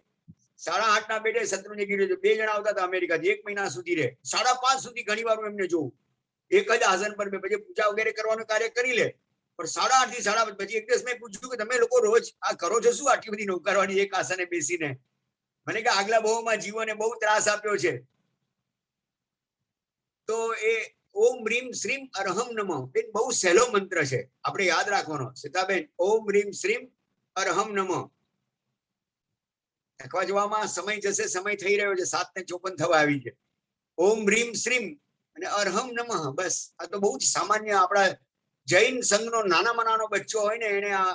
[SPEAKER 1] 8:30 બેઠે શત્રુને ગીર્યો છે. 2 જણા આવતા હતા અમેરિકાથી, 1 મહિના સુધી રહે. 5:30 સુધી ઘણી વાર એમને જોવું એક જ આસન પર. પછી પૂજા વગેરે કરવાનું કાર્ય કરી લે, પણ 8:30 થી 5:30 પછી એક દિવસ મેં પૂછ્યું કે તમે લોકો રોજ આ કરો છો શું, આટલી બધી નૌકારવાળી એક આસને બેસીને? મને કે આગલા ભાવમાં જીવોને બહુ ત્રાસ આપ્યો છે. તો એ ઓમ રીમ શ્રીમ અરહમ નમઃ બેન બહુ સહેલો મંત્ર છે, આપણે યાદ રાખવાનો. સીતાબેન, ઓમ રીમ શ્રીમ અરહમ નમઃ. લખવા જવામાં સમય જશે, સમય થઈ રહ્યો છે, 7:54 થવા આવી છે. ઓમ રીમ શ્રીમ અને અરહમ નમઃ. બસ આ તો બહુ જ સામાન્ય આપણા જૈન સંઘનો નાનામાં નાનો બચ્ચો હોય ને એને આ,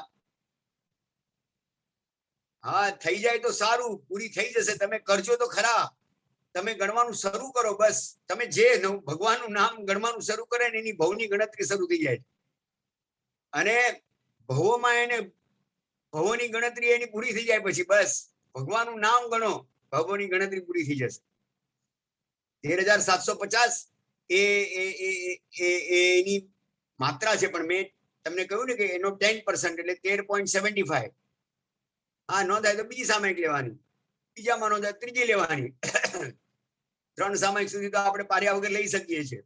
[SPEAKER 1] હા થઈ જાય તો સારું, પૂરી થઈ જશે. તમે કરજો તો ખરા, તમે ગણવાનું શરૂ કરો. બસ તમે જે ભગવાનનું નામ ગણવાનું શરૂ કરે ને એની ભવની ગણતરી શરૂ થઈ જાય. અને ભવોમાં એને ભવોની ગણતરી એની પૂરી થઈ જાય પછી બસ ભગવાનનું નામ ગણો, ભવોની ગણતરી પૂરી થઈ જશે. 13,750 એની માત્રા છે, પણ મેં તમને કહ્યું ને કે એનો 10% એટલે 13.75. હા, ન થાય તો બીજી સામાયિક લેવાની, બીજામાં ન થાય ત્રીજી લેવાની. 3 સામાયિક સુધી તો આપણે પાર્યા વગર લઈ શકીએ છીએ.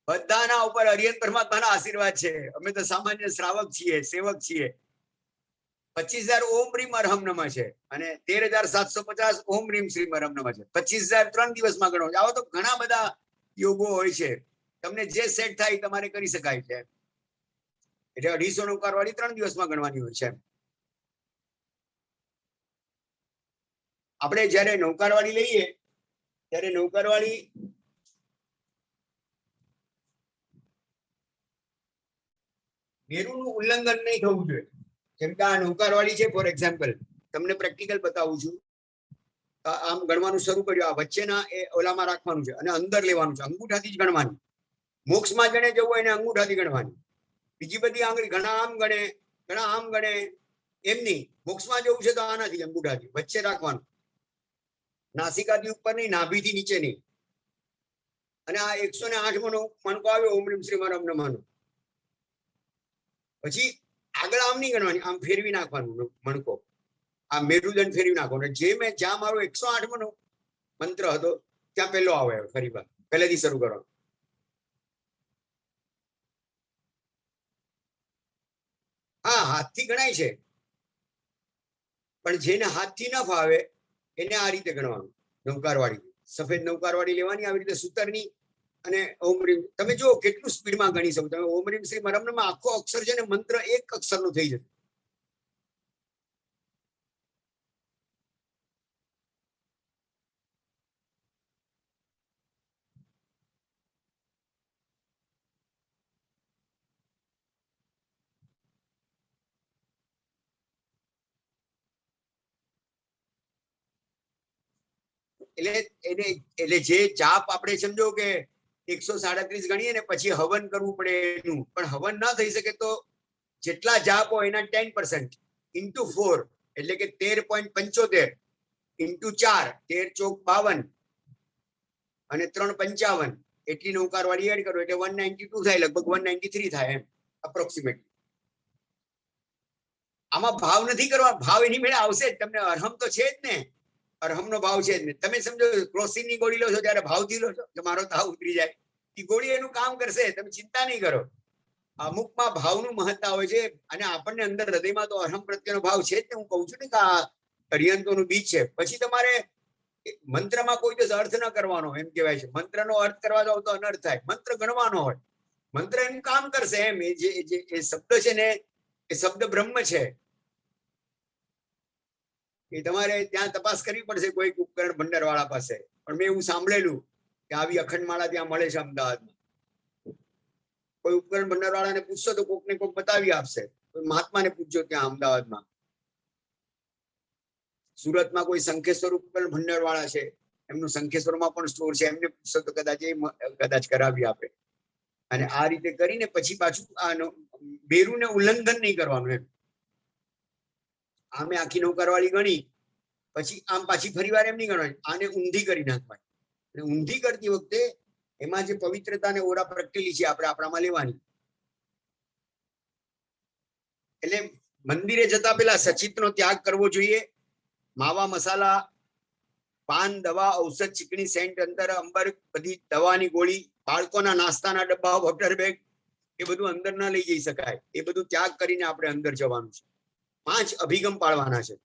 [SPEAKER 1] બધાના ઉપર હરિયન પરમાત્માના આશીર્વાદ છે. અમે તો સામાન્ય શ્રાવક છીએ, સેવક છીએ. 25,000 ઓમ રીમ અરહમ નમઃ છે અને 13,750 ઓમ રીમ શ્રીમ અરહમ નમઃ છે. 25,000 3 દિવસમાં ગણો. આવો તો ઘણા બધા યોગો હોય છે, તમને જે સેટ થાય તમારે કરી શકાય છે. એટલે 250 નૌકારવાળી 3 દિવસમાં ગણવાની હોય છે. આપણે જયારે નૌકારવાળી લઈએ ત્યારે નૌકારવાળી મેરુનું ઉલ્લંઘન નહીં થવું જોઈએ. જેમ કે આ નૌકારવાળી છે, ફોર એક્ઝામ્પલ તમને પ્રેક્ટિકલ બતાવું છું. આમ ગણવાનું શરૂ કર્યું, આ વચ્ચેના એ ઓલામાં રાખવાનું છે અને અંદર લેવાનું છે, અંગૂઠાથી જ ગણવાનું. મોક્ષમાં જેને જવું હોય એને અંગૂઠાથી ગણવાની. બીજી બધી આંગળી ઘણા આમ ગણે, ઘણા આમ ગણે, એમ નહીં. મોક્ષમાં જવું છે તો આનાથી અંગૂઠાથી વચ્ચે રાખવાનું, નાસિકાથી ઉપર નહીં, નાભીથી નીચે નહીં. અને આ 108મો મણકો આવ્યો ઓમ રીમ શ્રીમ અરહમ નમઃ. પછી આગળ આમ નહીં ગણવાની, આમ ફેરવી નાખવાનું મણકો, આ મેરુદંડ ફેરવી નાખવાનો. જે મેં જ્યાં મારો 108મો મંત્ર હતો ત્યાં પહેલો આવે, ફરી વાર પહેલેથી શરૂ કરવાનો. હા, હાથથી ગણાય છે, પણ જેને હાથથી ન ફાવે એને આ રીતે ગણવાનું. નૌકારવાળી સફેદ નૌકારવાળી લેવાની, આવી રીતે સૂતરની. અને ઓમ રીમ તમે જો કેટલું સ્પીડમાં ગણી શકો. તમે ઓમ રીમ શ્રીમ અરહમ નમઃ આખો અક્ષર છે ને મંત્ર એક અક્ષરનો થઈ જશે. એટલે જે જાપ આપણે સમજો કે 137 ગણીએ ને પછી હવન કરવું પડે એનું, પણ હવન ના થઈ શકે તો જેટલા જાપ હોય એના 10% ઇન્ટુ 4 એટલે કે 13.75 ઇન્ટુ 4 13 ચોક 52 અને 3 55 એટલી નૌકાર વાળી એડ કરો એટલે 192 થાય, લગભગ 193 થાય એમ અપ્રોક્સિમેટ. આમાં ભાવ નથી કરવા, ભાવ એની મેળે આવશે જ, તમને અરહમ તો છે જ ને, અરહમનો ભાવ છે જ ને. તમે સમજો ક્રોસિનની ગોળી લો છો ત્યારે ભાવથી લો છો કે મારો તાવ ઉતરી જાય, એ ગોળી એનું કામ કરશે, તમે ચિંતા નહીં કરો. અમુકમાં ભાવનું મહત્તા હોય છે અને આપણને અંદર હૃદયમાં તો અરહમ પ્રત્યેનો ભાવ છે જ ને. હું કહું છું ને કે આ અરિયંતોનું બીજ છે. પછી તમારે મંત્રમાં કોઈ દિવસ અર્થ ન કરવાનો, એમ કહેવાય છે. મંત્રનો અર્થ કરવા જાવ તો અનર્થ થાય, મંત્ર ગણવાનો હોય, મંત્ર એનું કામ કરશે એમ. એ જે શબ્દ છે ને એ શબ્દ બ્રહ્મ છે. એ તમારે ત્યાં તપાસ કરવી પડશે કોઈ ઉપકરણ ભંડાર વાળા પાસે. પણ મેં એવું સાંભળેલું કે આવી અખંડમાળા ત્યાં મળે છે અમદાવાદમાં. કોઈ ઉપકરણ ભંડાર વાળાને પૂછશો તો કોક ને કોક બતાવી આપશે. કોઈ મહાત્માને પૂછજો ત્યાં અમદાવાદમાં. સુરતમાં કોઈ શંખેશ્વર ઉપકરણ ભંડાર વાળા છે, એમનું શંખેશ્વરમાં પણ સ્ટોર છે, એમને પૂછશો તો કદાચ કરાવી આપે. અને આ રીતે કરીને પછી પાછું આ બેરુને ઉલ્લંઘન નહીં કરવાનું એમ. આમે આખી નૌકારવાળી ગણી પછી આમ પાછી ફરીવાર એમ નહીં ગણવાની, આને ઊંધી કરી નાખવાની. અને ઊંધી કરતી વખતે એમાં જે પવિત્રતા ને ઓરા પ્રગટેલી છે આપણે આપણામાં લેવાની. એટલે મંદિરે જતા પેલા સચિતનો ત્યાગ કરવો જોઈએ. માવા મસાલા, પાન, દવા, ઔષધ, ચીકણી, સેન્ટ, અંતર, અંબર, બધી દવાની ગોળી, બાળકોના નાસ્તાના ડબ્બા, વોટર બેગ, એ બધું અંદર ના લઈ જઈ શકાય. એ બધું ત્યાગ કરીને આપણે અંદર જવાનું છે. 5 અભિગમ પાળવાના છે.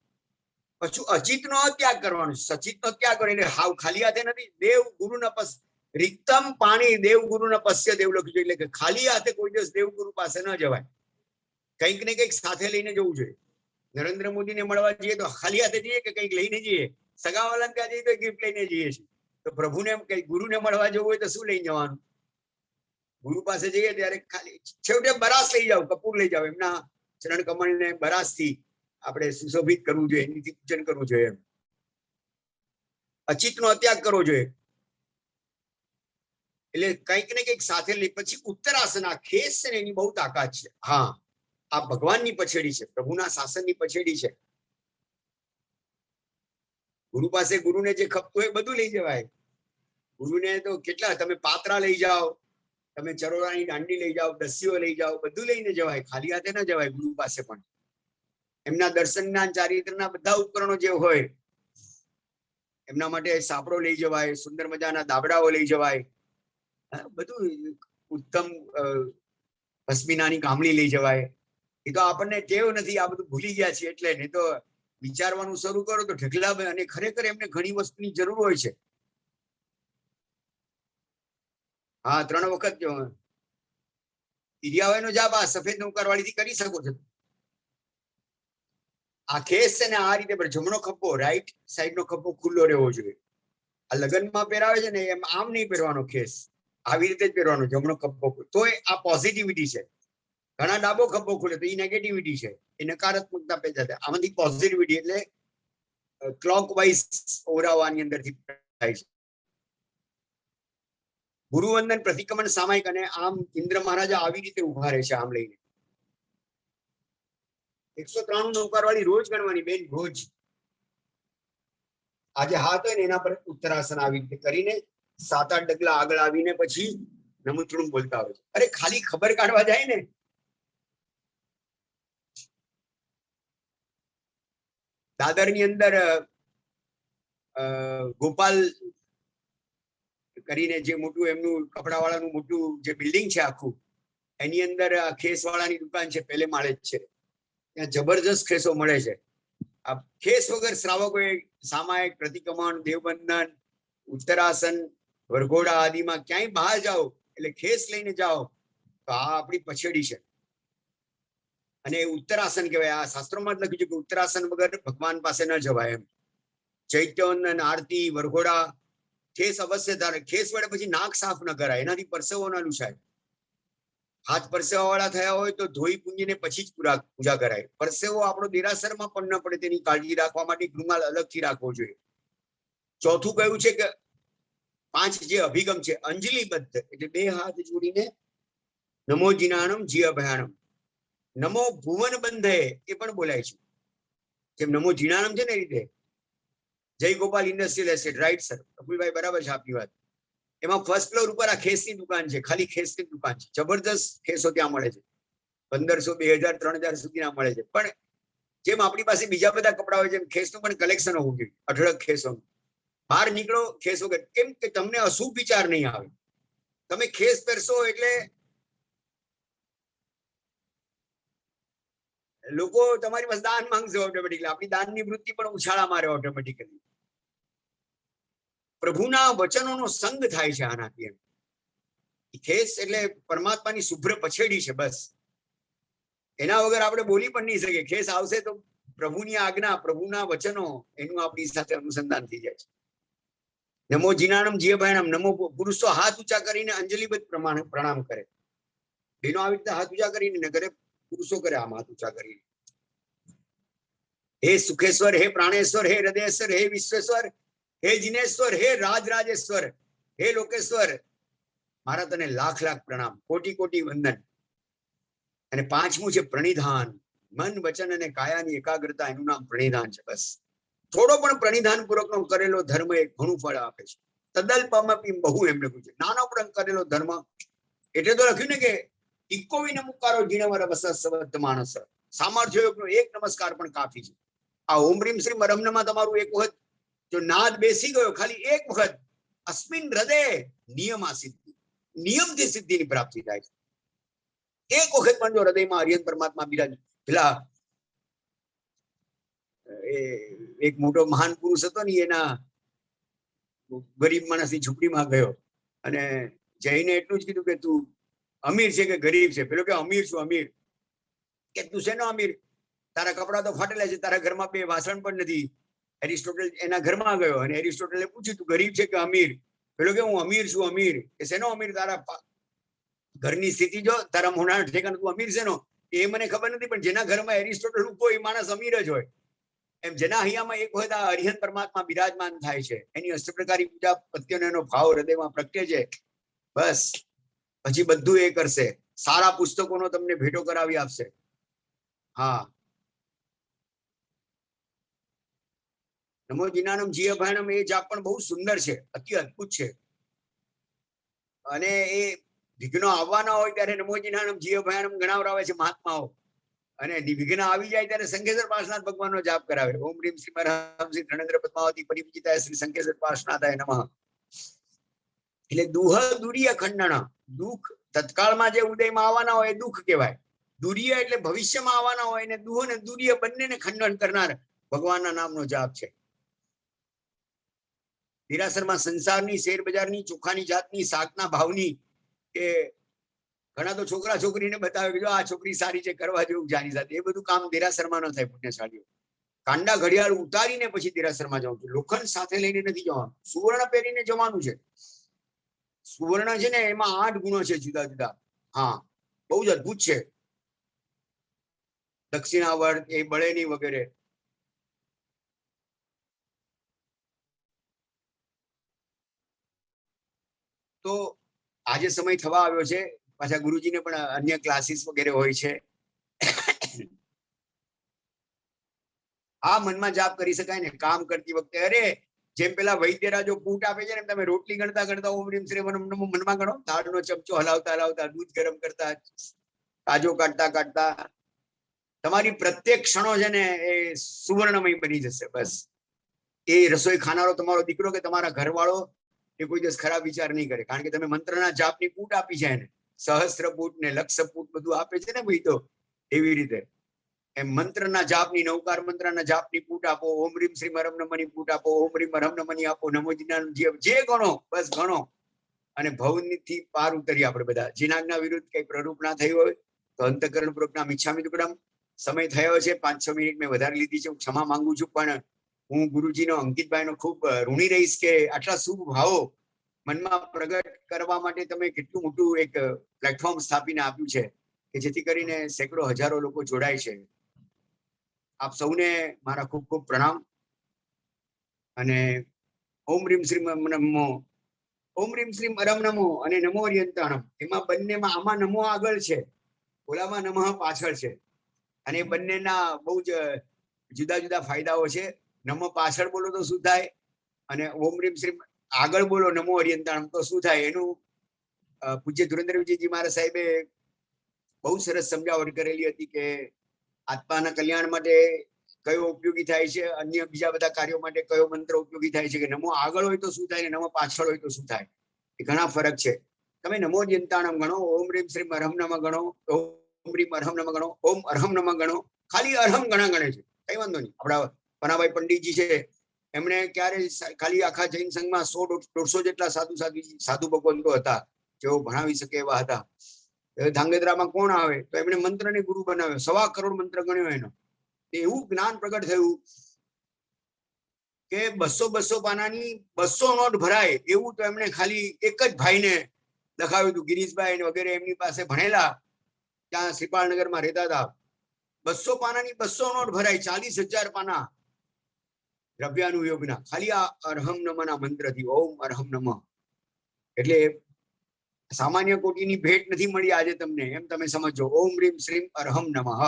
[SPEAKER 1] પછી અચિતનો ત્યાગ કરવાનો છે. સચિતનો ત્યાગ કરો એટલે હાવ ખાલી હાથે નથી. દેવ ગુરુ ન પસ રિક્તમ પાણી દેવ ગુરુ ન પશ્ય દેવ લખ્યું છે. એટલે કે ખાલી હાથે કોઈ દિવસ દેવ ગુરુ પાસે ન જવાય, કંઈક ને કંઈક સાથે લઈને જવું જોઈએ. નરેન્દ્ર મોદીને મળવા જઈએ તો ખાલી હાથે જઈએ કે કંઈક લઈને જઈએ? સગાવાલાને ત્યાં જઈએ તો ગિફ્ટ લઈને જઈએ છીએ. તો પ્રભુને કઈ ગુરુને મળવા જવું હોય તો શું લઈને જવાનું? ગુરુ પાસે જઈએ ત્યારે ખાલી છેવટે બરાસ લઈ જાવ, કપૂર લઈ જાવ, એમના ચરણ કમળને બરાસથી આપણે સુશોભિત કરવું જોઈએ, એનીથી પૂજન કરવું જોઈએ. અચિતનો ત્યાગ કરવો જોઈએ. એટલે કંઈક ને કંઈક સાથે લઈ. પછી ઉત્તરાસન, આ ખેસ છે ને એની બહુ તાકાત છે. હા, આ ભગવાનની પછેડી છે, પ્રભુના શાસનની પછેડી છે. ગુરુ પાસે ગુરુને જે ખપતું હોય બધું લઈ જવાય. ગુરુને તો કેટલા, તમે પાત્રા લઈ જાઓ, તમે ચરોડાની દાંડી લઈ જાઓ, દસ્સીઓ લઈ જાઓ, બધું લઈને જવાય. ખાલી હાથે ના જવાય ગુરુ પાસે. પણ એમના દર્શનના, ચારિત્રના બધા ઉપકરણો જે હોય એમના માટે સાપડો લઈ જવાય, સુંદર મજાના દાબડાઓ લઈ જવાય, બધું ઉત્તમ પશ્મિનાની કામળી લઈ જવાય. એ તો આપણને ટેવ નથી, આ બધું ભૂલી ગયા છે. એટલે નહીં તો વિચારવાનું શરૂ કરો તો ઢગલા. અને ખરેખર એમને ઘણી વસ્તુની જરૂર હોય છે. હા, 3 વખત ઇરિયાવાનો જાપ આ સફેદ નૌકારવાળી થી કરી શકો છો. આ ખેસ છે ને આ રીતે જમણો ખભો, રાઈટ સાઈડ નો ખભો ખુલ્લો રહેવો જોઈએ. આ લગ્નમાં પહેરાવે છે ને એમ આમ નહીં પહેરવાનો ખેસ, આવી રીતે જ પહેરવાનો જમણો ખભો. તો આ પોઝિટિવિટી છે. ઘણા ડાબો ખભો ખુલે તો એ નેગેટિવિટી છે, એ નકારાત્મકતા પેદા થાય. આમાંથી પોઝિટિવિટી એટલે ક્લોકવાઇઝ ઓરાવાની અંદરથી થાય છે. ગુરુવંદન, પ્રતિક્રમણ, સામાયિક. અને આમ ઇન્દ્ર મહારાજા આવી રીતે ઉભા રહે છે આમ લઈને. 193 નૌકારવાળી રોજ ગણવાની બેન, રોજ. આજે હાથ હોય ને એના પર ઉત્તરાસન આવી રીતે કરીને 7-8 ડગલા આગળ આવીને પછી નમુત્રુમ બોલતા હોય છે. અરે ખાલી ખબર કાઢવા જાય ને. દાદરની અંદર ગોપાલ કરીને જે મોટું એમનું કપડાવાળાનું મોટું જે બિલ્ડિંગ છે આખું, એની અંદર ખેસવાળાની દુકાન છે, પહેલે માળે જ છે. ત્યાં જબરજસ્ત ખેસો મળે છે. આ ખેસ વગર શ્રાવકોએ સામાયિક, પ્રતિક્રમણ, દેવબંધન, ઉત્તરાસન, વરઘોડા આદિમાં ક્યાંય બહાર જાઓ એટલે ખેસ લઈને જાઓ તો આ આપણી પછેડી છે. અને ઉત્તરાસન કહેવાય. આ શાસ્ત્રોમાં જ લખ્યું છે કે ઉત્તરાસન વગર ભગવાન પાસે ન જવાય એમ. ચૈત્યવંદન, આરતી, વરઘોડા, ખેસ અવશ્ય ધારે. ખેસ વડે પછી નાક સાફ ન કરાય, એનાથી પરસેવો ના લૂછાય. હાથ પરસેવા વાળા થયા હોય તો ધોઈ પૂંજીને પછી જ પૂજા કરાય. પરસેવો આપણો દેરાસરમાં પણ ન પડે તેની કાળજી રાખવા માટે રૂમાલ અલગથી રાખવો જોઈએ. ચોથું કયું છે કે 5 જે અભિગમ છે અંજલિબદ્ધ એટલે 2 હાથ જોડીને નમો જીનાણમ જી અભયાણમ, નમો ભુવન બંધે એ પણ બોલાય છે. જેમ નમો જીનાણમ છે ને એ રીતે જય Gopal industrial estate, right sir Prafulbhai, બરાબર છે આપની વાત. એમાં ફર્સ્ટ ફ્લોર ઉપર આ ખેસની દુકાન છે, ખાલી ખેસની દુકાન છે. જબરદસ્ત ખેસો ત્યાં મળે છે, 1500, 2000, 3000 સુધીના મળે છે. પણ જેમ આપણી પાસે બીજા બધા કપડા હોય જેમ ખેસનું પણ કલેક્શન હોવું જોઈએ, અઢળક ખેસોનું. બહાર નીકળો ખેસ વગર, કેમ કે તમને અશુભ વિચાર નહીં આવે. તમે ખેસ પહેરશો એટલે લોકો તમારી પાસે દાન માંગશે ઓટોમેટિકલી, આપણી દાનની વૃત્તિ પણ ઉછાળા મારે ઓટોમેટિકલી. પ્રભુના વચનોનો સંગ થાય છે આનાથી. એમ ખેસ એટલે પરમાત્માની શુભ્ર પછેડી છે, બસ. એના વગર આપણે બોલી પણ નહીં શકીએ. ખેસ આવશે તો પ્રભુની આજ્ઞા, પ્રભુના વચનો, એનું આપણી સાથે અનુસંધાન થઈ જાય છે. નમો જીનાણમ જીય ભાયણમ, નમો. પુરુષો હાથ ઊંચા કરીને અંજલિબદ્ધ પ્રણામ કરે. બહેનો આવી રીતે હાથ ઊંચા કરીને ન કરે, પુરુષો કરે આમ હાથ ઊંચા કરીને. હે સુખેશ્વર, હે પ્રાણેશ્વર, હે હૃદયેશ્વર, હે વિશ્વેશ્વર, હે જીનેશ્વર, હે રાજરાજેશ્વર, હે લોકેશ્વર, મારા તને લાખ લાખ પ્રણામ, કોટી કોટી વંદન. અને 5મું છે પ્રણિધાન. મન, વચન અને કાયાની એકાગ્રતા, એનું નામ પ્રણિધાન છે. બસ થોડો પણ પ્રણિધાન પૂર્વકનો કરેલો ધર્મ એ ઘણું ફળ આપે છે. તદલ્પમપી બહુ એમ લખ્યું છે. નાનો પણ કરેલો ધર્મ, એટલે તો લખ્યું ને કે ઇકો વિનમુકારો જીણવર વસત માણસ, સામર્થ્ય યોગનો એક નમસ્કાર પણ કાફી છે. આ ઓમ રીમ શ્રી મરમનમાં તમારું એક વખત જો નાદ બેસી ગયો, ખાલી એક વખત, અસ્મિન હૃદય નિયમા સિદ્ધિ, નિયમથી સિદ્ધિની પ્રાપ્તિ થાય છે. એક વખત પણ જો હૃદયમાં હરિયન પરમાત્મા બિરાજ. પેલા એક મોટો મહાન પુરુષ હતો ને, એના ગરીબ માણસની ઝૂંપડીમાં ગયો અને જઈને એટલું જ કીધું કે તું અમીર છે કે ગરીબ છે? પેલો કે અમીર છું. અમીર કે તું શેનો અમીર? તારા કપડા તો ફાટેલા છે, તારા ઘરમાં 2 વાસણ પણ નથી. એરિસ્ટોટલ એના ઘરમાં ગયો અને એરિસ્ટોટલે પૂછ્યું તું ગરીબ છે કે અમીર? પેલો કે હું અમીર છું. અમીર કે શેનો અમીર? તારા ઘરની સ્થિતિ જો, તારા મોઢાના ઠેકાણે તું અમીર શેનો? એ મને ખબર નથી, પણ જેના ઘરમાં એરિસ્ટોટલ ઉભો એ માણસ અમીર જ હોય. એમ જેના હૈયામાં એક વખત આ હરિહન પરમાત્મા બિરાજમાન થાય છે, એની અષ્ટપ્રકારી પૂજા પ્રત્યેનો એનો ભાવ હૃદયમાં પ્રગટે છે, બસ પછી બધું એ કરશે. સારા પુસ્તકોનો તમને ભેટો કરાવી આપશે. હા, નમો જીનાણમ જીય ભાયણમ એ જાપ પણ બહુ સુંદર છે, અતિ અદ્ભુત છે. અને એ વિઘ્નો આવવાના હોય ત્યારે નમો જીનાણમ જીય ભાયણમ ગણાવરાવે છે મહાત્માઓ. અને વિઘ્ન આવી જાય ત્યારે શંખેશ્વર પાર્શ્વનાથ ભગવાનનો જાપ કરાવે. ઓમ રીમ શ્રી મરહમ શ્રી ધનેન્દ્ર પદ્માવતી પરિપૂજિતાય શ્રી શંખેશ્વર પાર્શ્વનાથાય નમઃ. એટલે દુહ દુરીય ખંડન, દુઃખ તત્કાળમાં જે ઉદયમાં આવવાના હોય એ દુઃખ કહેવાય. દુરીય એટલે ભવિષ્યમાં આવવાના હોય, ને દુઃખ ને દુરીય બંનેને ખંડન કરનાર ભગવાનના નામનો જાપ છે. દેરાસરમાં સંસારની, શેર બજારની, ચોખાની જાતની, શાકના ભાવની, કે ઘણા તો છોકરા છોકરીને બતાવે કે જો આ છોકરી સારી છે, કરવા જેવું જાની સાથે, એ બધું કામ દેરાસરમાં ન થાય. પુણ્યશાળીઓ કાંડા ઘડિયાળ ઉતારીને પછી દેરાસરમાં જવું છું. લોખંડ સાથે લઈને નથી જવાનું, સુવર્ણ પહેરીને જવાનું છે. સુવર્ણ છે ને એમાં 8 ગુણો છે જુદા જુદા. હા, બહુ જ અદભુત છે. દક્ષિણાવર્ત એ બળેની વગેરે. તો આજે સમય થવા આવ્યો છે, પાછા ગુરુજીને પણ અન્ય ક્લાસીસ વગેરે હોય છે. આ મનમાં જાપ કરી શકાય ને કામ કરતી વખતે. અરે જેમ પેલા વૈદ્યરાજો ફૂટ આપે છે ને, તમે રોટલી ગણતા ગણતા ઓમ રીમ શ્રી મનમાં ગણો, દાળનો ચમચો હલાવતા હલાવતા, દૂધ ગરમ કરતા, કાજો કાઢતા કાઢતા, તમારી પ્રત્યેક ક્ષણો છે ને એ સુવર્ણમય બની જશે. બસ એ રસોઈ ખાનારો તમારો દીકરો કે તમારા ઘરવાળો એ કોઈ દિવસ ખરાબ વિચાર નહીં કરે, કારણ કે તમે મંત્રના જાપની પૂટ આપી છે એને. સહસ્ત્ર પૂટ ને લક્ષ પૂટ બધું આપે છે ને ભાઈ. તો એવી રીતે એમ મંત્રના જાપની, નવકાર મંત્રના જાપની પૂટ આપો, ઓમ રીમ શ્રી મરમ નમની પૂટ આપો, ઓમ રીમ મરમ નમની આપો, નમો જીનાણમ જે ગણો બસ ગણો. અને ભવથી પાર ઉતરી આપણે બધા. જીનાજ્ઞા વિરુદ્ધ કઈ પ્રરૂપ ના થયું હોય તો અંતઃકરણ પૂર્વકના મિચ્છામિ દુક્કડમ. સમય થયો છે, 5-6 મિનિટ મેં વધારે લીધી છે, હું ક્ષમા માંગુ છું. પણ હું ગુરુજીનો, અંકિતભાઈનો ખૂબ ઋણી રહીશ કે આટલા શુભ ભાવો મનમાં પ્રગટ કરવા માટે તમે કેટલું મોટું એક પ્લેટફોર્મ સ્થાપીને આપ્યું છે, કે જેથી કરીને સેંકડો હજારો લોકો જોડાય છે. આપ સૌને મારા ખૂબ ખૂબ પ્રણામ. અને ઓમ રીમ શ્રી નમો ઓમ રીમ શ્રીમ અરમ નમો અને નમો અરિયંતાણમ, એમાં બંનેમાં આમાં નમો આગળ છે, ઓલામાં નમઃ પાછળ છે, અને બંનેના બહુ જ જુદા જુદા ફાયદાઓ છે. નમો પાછળ બોલો તો શું થાય, અને ઓમ રીમ શ્રીમ આગળ બોલો નમો અરિયંતાણમ તો શું થાય, એનું પૂજ્ય ધુરંધર વિજયજી મહારાજ સાહેબે બહુ સરસ સમજાવટ કરેલી હતી કે આત્માના કલ્યાણ માટે કયો ઉપયોગી થાય છે, અન્ય બીજા બધા કાર્યો માટે કયો મંત્ર ઉપયોગી થાય છે, કે નમો આગળ હોય તો શું થાય, નમો પાછળ હોય તો શું થાય, એ ઘણા ફરક છે. તમે નમો અરિયંતાણમ ગણો, ઓમ રીમ શ્રીમ અરહમ નમઃ ગણો, ઓમ રીમ અરહમ નમઃ ગણો, ઓમ અરહમ નમઃ ગણો, ખાલી અરહમ ગણે છે, કઈ વાંધો નહીં. આપણા પનાભાઈ પંડિતજી છે, એમણે ક્યારે ખાલી આખા જૈન સંઘમાં 100-150 જેટલા સાધુ ભગવંતો હતા, જેઓ ભણાવી શકે એવા હતા. ધાંગધ્રામાં કોણ આવે તો એમણે મંત્રને ગુરુ બનાવ્યો, 1.25 કરોડ મંત્ર ગણ્યો એનો. એવું જ્ઞાન પ્રગટ થયું કે 200 પાનાની 200 નોટ ભરાય એવું તો એમણે ખાલી એક જ ભાઈને લખાવ્યું હતું, ગિરીશભાઈ વગેરે એમની પાસે ભણેલા, ત્યાં શ્રીપાલનગરમાં રહેતા હતા. 200 પાનાની 200 નોટ ભરાય, 40,000 પાના દ્રવ્યાનુયોગના, ખાલી આ અરહમ નમઃના મંત્રથી, ઓમ અરહમ નમઃ. એટલે સામાન્ય કોટીની ભેટ નથી મળી આજે તમને, એમ તમે સમજો. ઓમ રીમ શ્રીમ અરહમ નમઃ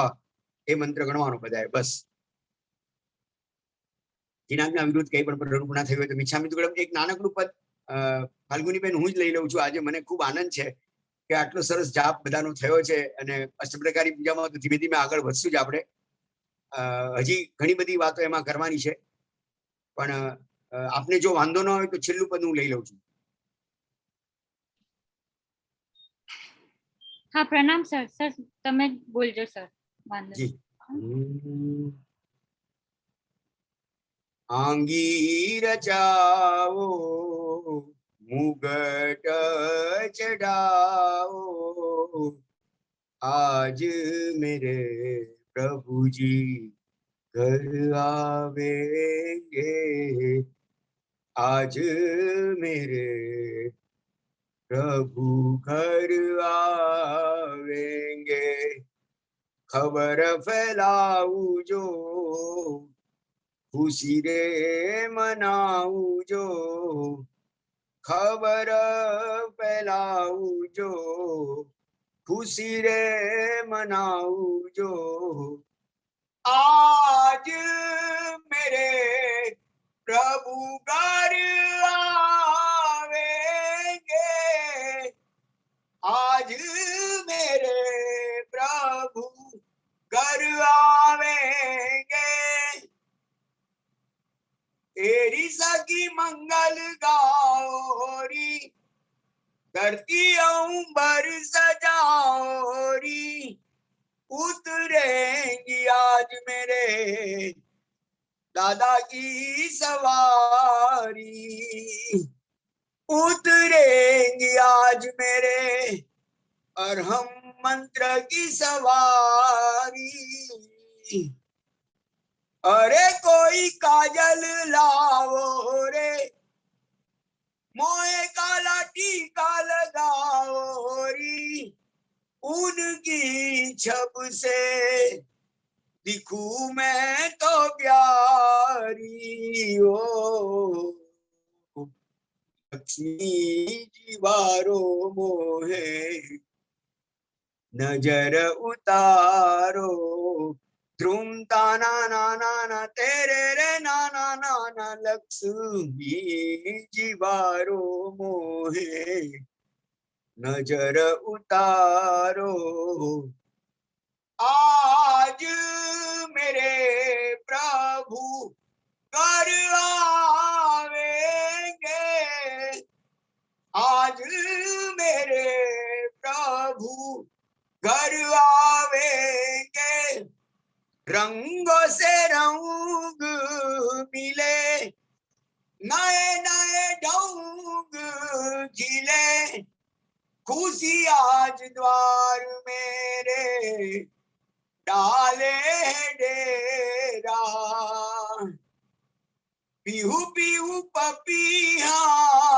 [SPEAKER 1] એ મંત્ર ગણવાનો બધાએ, બસ. જીનાજ્ઞા વિરુદ્ધ કઈ પણ પ્રરૂપ ના થયું હોય તો મિચ્છામિ દુક્કડમ. એક નાનકડું પદ ફાલ્ગુનીબેન હું જ લઈ લઉં છું આજે. મને ખૂબ આનંદ છે કે આટલો સરસ જાપ બધાનો થયો છે, અને અષ્ટપ્રકારી પૂજામાં તો ધીમે ધીમે આગળ વધશું જ આપણે. હજી ઘણી બધી વાતો એમાં કરવાની છે, પણ આપને જો વાંધો ન હોય તો છેલ્લું પદ હું લઈ લઉં છું.
[SPEAKER 2] હા, પ્રણામ સર. સર તમે બોલજો સર, વાંધો
[SPEAKER 1] જી.
[SPEAKER 2] નહીં.
[SPEAKER 1] આંગી રચાવો, મુગટ ચढ़ाओ, आज मेरे प्रभु जी घर आवेंगे, आज मेरे प्रभु घर आवेंगे, खबर फैलाऊं जो खुशी रे मनाऊं जो, खबर फैलाऊं जो खुशी रे मनाऊं जो, आज मेरे प्रभु घर आवेंगे, आज मेरे प्रभु घर आवेंगे, तेरी सगी मंगल गाओरी, धरती अंबर सजाओरी, उतरेंगी आज मेरे दादा की सवारी, उतरेंगी आज मेरे अरहम मंत्र की सवारी, अरे कोई काजल लाओ रे, मोए काला टीका लगाओ री, उनकी छब से दिखूं मैं तो प्यारी, ओ लक्ष्मी जीवारो मोहे नजर उतारो, ध्रुम ताना नाना ना तेरे रे नाना नाना, लक्ष्मी जीवारो मोहे नजर उतारो, आज मेरे प्रभु घर आवेंगे, आज मेरे प्रभु घर आवेंगे, रंगों से रंग मिले, नए नए ढंग खिले, खुशी आज द्वार मेरे डाले डेरा, पीहू पीहू पपीहारटे,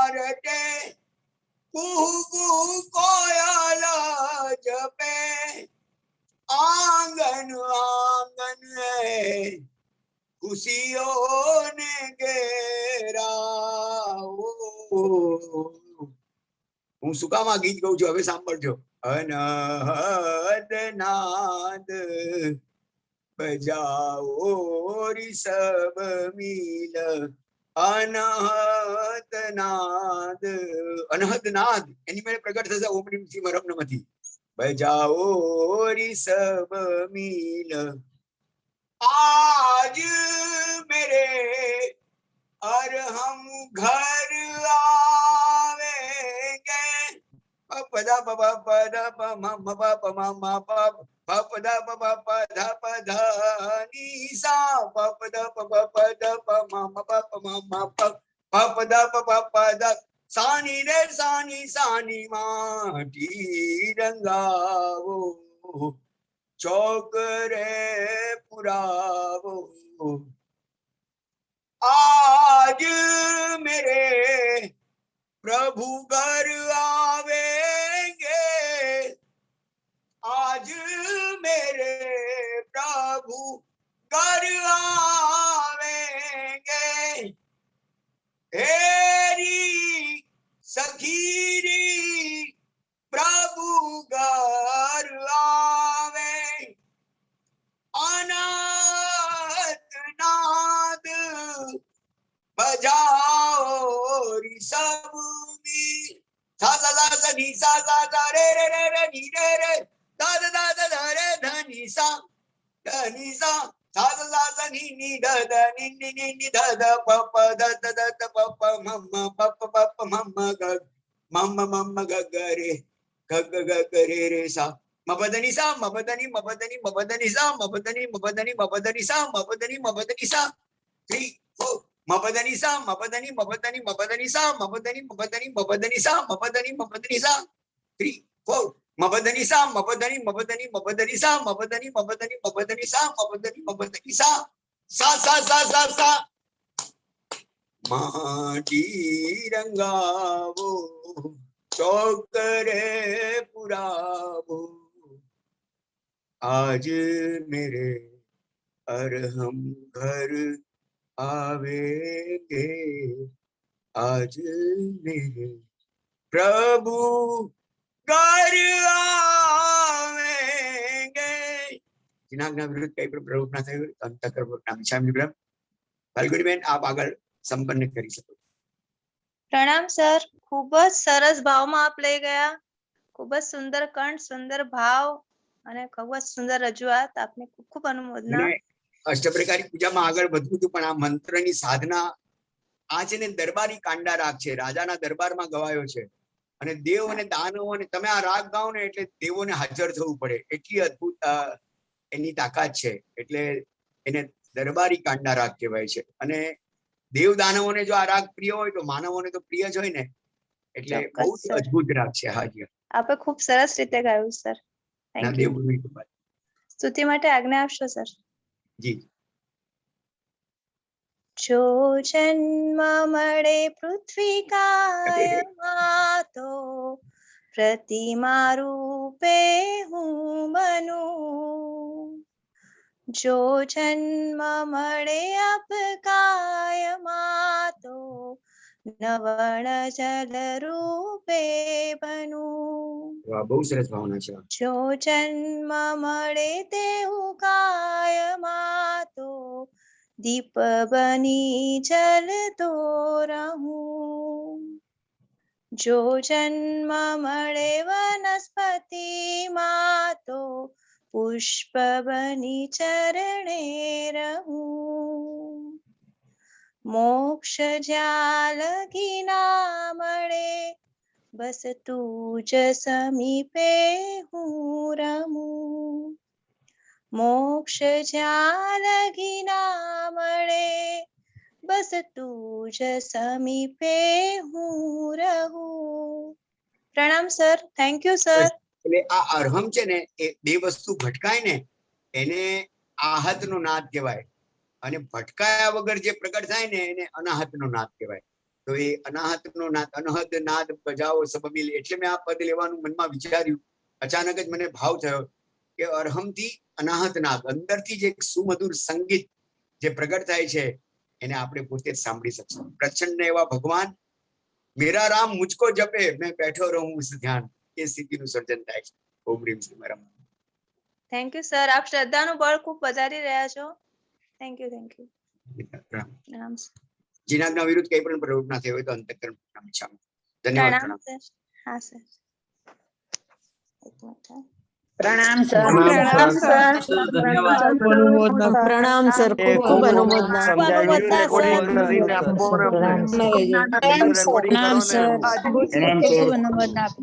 [SPEAKER 1] कुहू कुहू कोयल जपे, आंगन आंगन है खुशियों ने घेरा, હું શું કામ આ ગીત ગાઉં છું હવે સાંભળજો. અનહદ નાદ બજાઓ રિષભ મિલ, અનહદ નાદ. અનહદ નાદ એની મેળે પ્રગટ થશે ઓમ રીમ શ્રીમ હરમ નમઃથી. બજાઓ રિષભ મિલ, आज मेरे अरहम घर आवेंगे. पदा पदा पदा पमा पदा पमा पदा पदा पदा पदा निसा पदा पदा पदा पमा पमा पदा पदा पदा सानी रे सानी माटी रंगावो, चौक रे पुरावो. आज मेरे प्रभु घर आवेंगे, आज मेरे प्रभु घर आवेंगे. हेरी सखीरी प्रभु घर आवे, अनाथ नाद बजाओ ऋषभ मिल. सा सा सा सा नी सा सा सा रे रे रे रे नी रे रे दा दा दा दा दा रे ध नी सा सा सा सा सा नी नी ध ध नी नी नी नी ध ध प प ध ध ध ध प प मम प प प प मम ग मम ग ग रे ग ग ग ग रे रे सा मबदनी सा मबदनी मबदनी मबदनी सा मबदनी मबदनी मबदनी सा मबदनी मबदनी सा 3 4 मबदनी सा मबदनी मबदनी मबदनी सा मबदनी मबदनी मबदनी सा मबदनी मबदनी सा 3 4 मबदनी सा मबदनी मबदनी मबदनी सा मबदनी मबदनी मबदनी सा मबदनी मबदनी सा सा सा सा सा सा माटी रंगावो, चौक रे पुरावो. आज मेरे अरहम घर आवेंगे, आज मेरे प्रभु घर आवेंगे. जिनाज्ञा विरुद्ध कई पर प्रभु ना થયું અંતકર નામ શામી બ્રહ્મ. ફાલ્ગુનીબેન આપ આગળ સંપન્ન કરી શકો.
[SPEAKER 3] પ્રણામ સર, ખૂબ જ સરસ ભાવમાં આપ લઈ ગયા. ખૂબ જ સુંદર કંઠ, સુંદર ભાવ અને ખૂબ જ સુંદર રજૂઆત. આપને ખૂબ ખૂબ અનુમોદના.
[SPEAKER 1] અને અષ્ટપ્રકારી પૂજામાં આગળ વધવું હતું પણ આ મંત્રની સાધના આ છે ને દરબારી કાંડા રાગ છે, રાજાના દરબારમાં ગવાયો છે. અને દેવ અને દાનવો અને તમે આ રાગ ગાઓ ને એટલે દેવોને હાજર થવું પડે, એટલી અદ્ભુત એની તાકાત છે. એટલે એને દરબારી કાંડા રાગ કહેવાય છે. અને દેવ દાનવોને જો આ રાગ પ્રિય હોય તો માનવોને તો પ્રિય જ હોય ને, એટલે બહુ જ અદ્ભુત રાગ છે. હાજી,
[SPEAKER 3] આપે ખૂબ સરસ રીતે ગાયું સર.
[SPEAKER 1] ના
[SPEAKER 3] થેન્ક યુ.
[SPEAKER 1] દેવગુરુની કૃપા.
[SPEAKER 3] સ્તુતિ માટે આજ્ઞા આપશો સર?
[SPEAKER 1] જી.
[SPEAKER 3] જો જન્મ મળે પૃથ્વી કાયમાં તો પ્રતિમા રૂપે હું બનું. જો જન્મ મળે અપકાયમાં તો નવણ જલ રૂપે બનું.
[SPEAKER 1] બહુ સરસ ભાવના છે.
[SPEAKER 3] જો જન્મ મળે તેવું કાયમાં તો દીપ બની જલતો રહું. જો જન્મ મળે વનસ્પતિમાં તો પુષ્પ બની ચરણે રહું. મોક્ષ જ્યાં લગી ના મળે બસ તું જ સમીપે હું રમું. મોક્ષ જ્યાં લગી ના મળે બસ તું જ સમીપે હું રહું. પ્રણામ સર. Thank you sir.
[SPEAKER 1] એટલે આ અરહમ છે ને એ બે વસ્તુ ભટકાય ને એને આહતનો નાદ કહેવાય, અને ભટકાયા વગર જે પ્રગટ થાય ને એને અનાહતનો નાદ કહેવાય. તો એ અનાહતનો નાદ, અનહદ નાદ બજાવો સબમિલ, એટલે મેં આ પદ લેવાનું મનમાં વિચાર્યું. અચાનક જ મને ભાવ થયો કે અરહમથી અનાહત નાદ, અંદરથી જે સુમધુર સંગીત જે પ્રગટ થાય છે એને આપણે પોતે જ સાંભળી શકશું. પ્રચંડ એવા ભગવાન મેરા રામ મુझको જપે मैं बैठो रहूं उस ध्यान એ સ્થિતિનું સર્જન થાય છે. ઓમ રીમ શ્રી મારા
[SPEAKER 3] થેન્ક યુ સર, આપ શ્રદ્ધાનું બળ ખૂબ વધારી રહ્યા છો. Thank you
[SPEAKER 1] Ram.
[SPEAKER 3] પ્રણામ સર.
[SPEAKER 1] જીનાજ્ઞા વિરુદ્ધ કંઈ પણ પ્રવૃત્તિ ના થઈ હોય તો અંતઃકરણ પ્રણામ ઈચ્છામિ. ધન્યવાદ.
[SPEAKER 3] પ્રણામ
[SPEAKER 1] પ્રણામ.
[SPEAKER 3] સર. હા સર. એક મિનિટ હા.
[SPEAKER 4] પ્રણામ સર.
[SPEAKER 5] પ્રણામ સર.
[SPEAKER 4] ધન્યવાદ.
[SPEAKER 5] પ્રણામ સર, ખૂબ ખૂબ અનુમોદના.
[SPEAKER 4] સમજાવ્યું
[SPEAKER 5] recording
[SPEAKER 4] સર.
[SPEAKER 5] કરીને આપો ને અમને.
[SPEAKER 4] પ્રણામ સર.
[SPEAKER 5] recording કરો ને.
[SPEAKER 4] પ્રણામ સર. ખૂબ અનુમોદના આપો.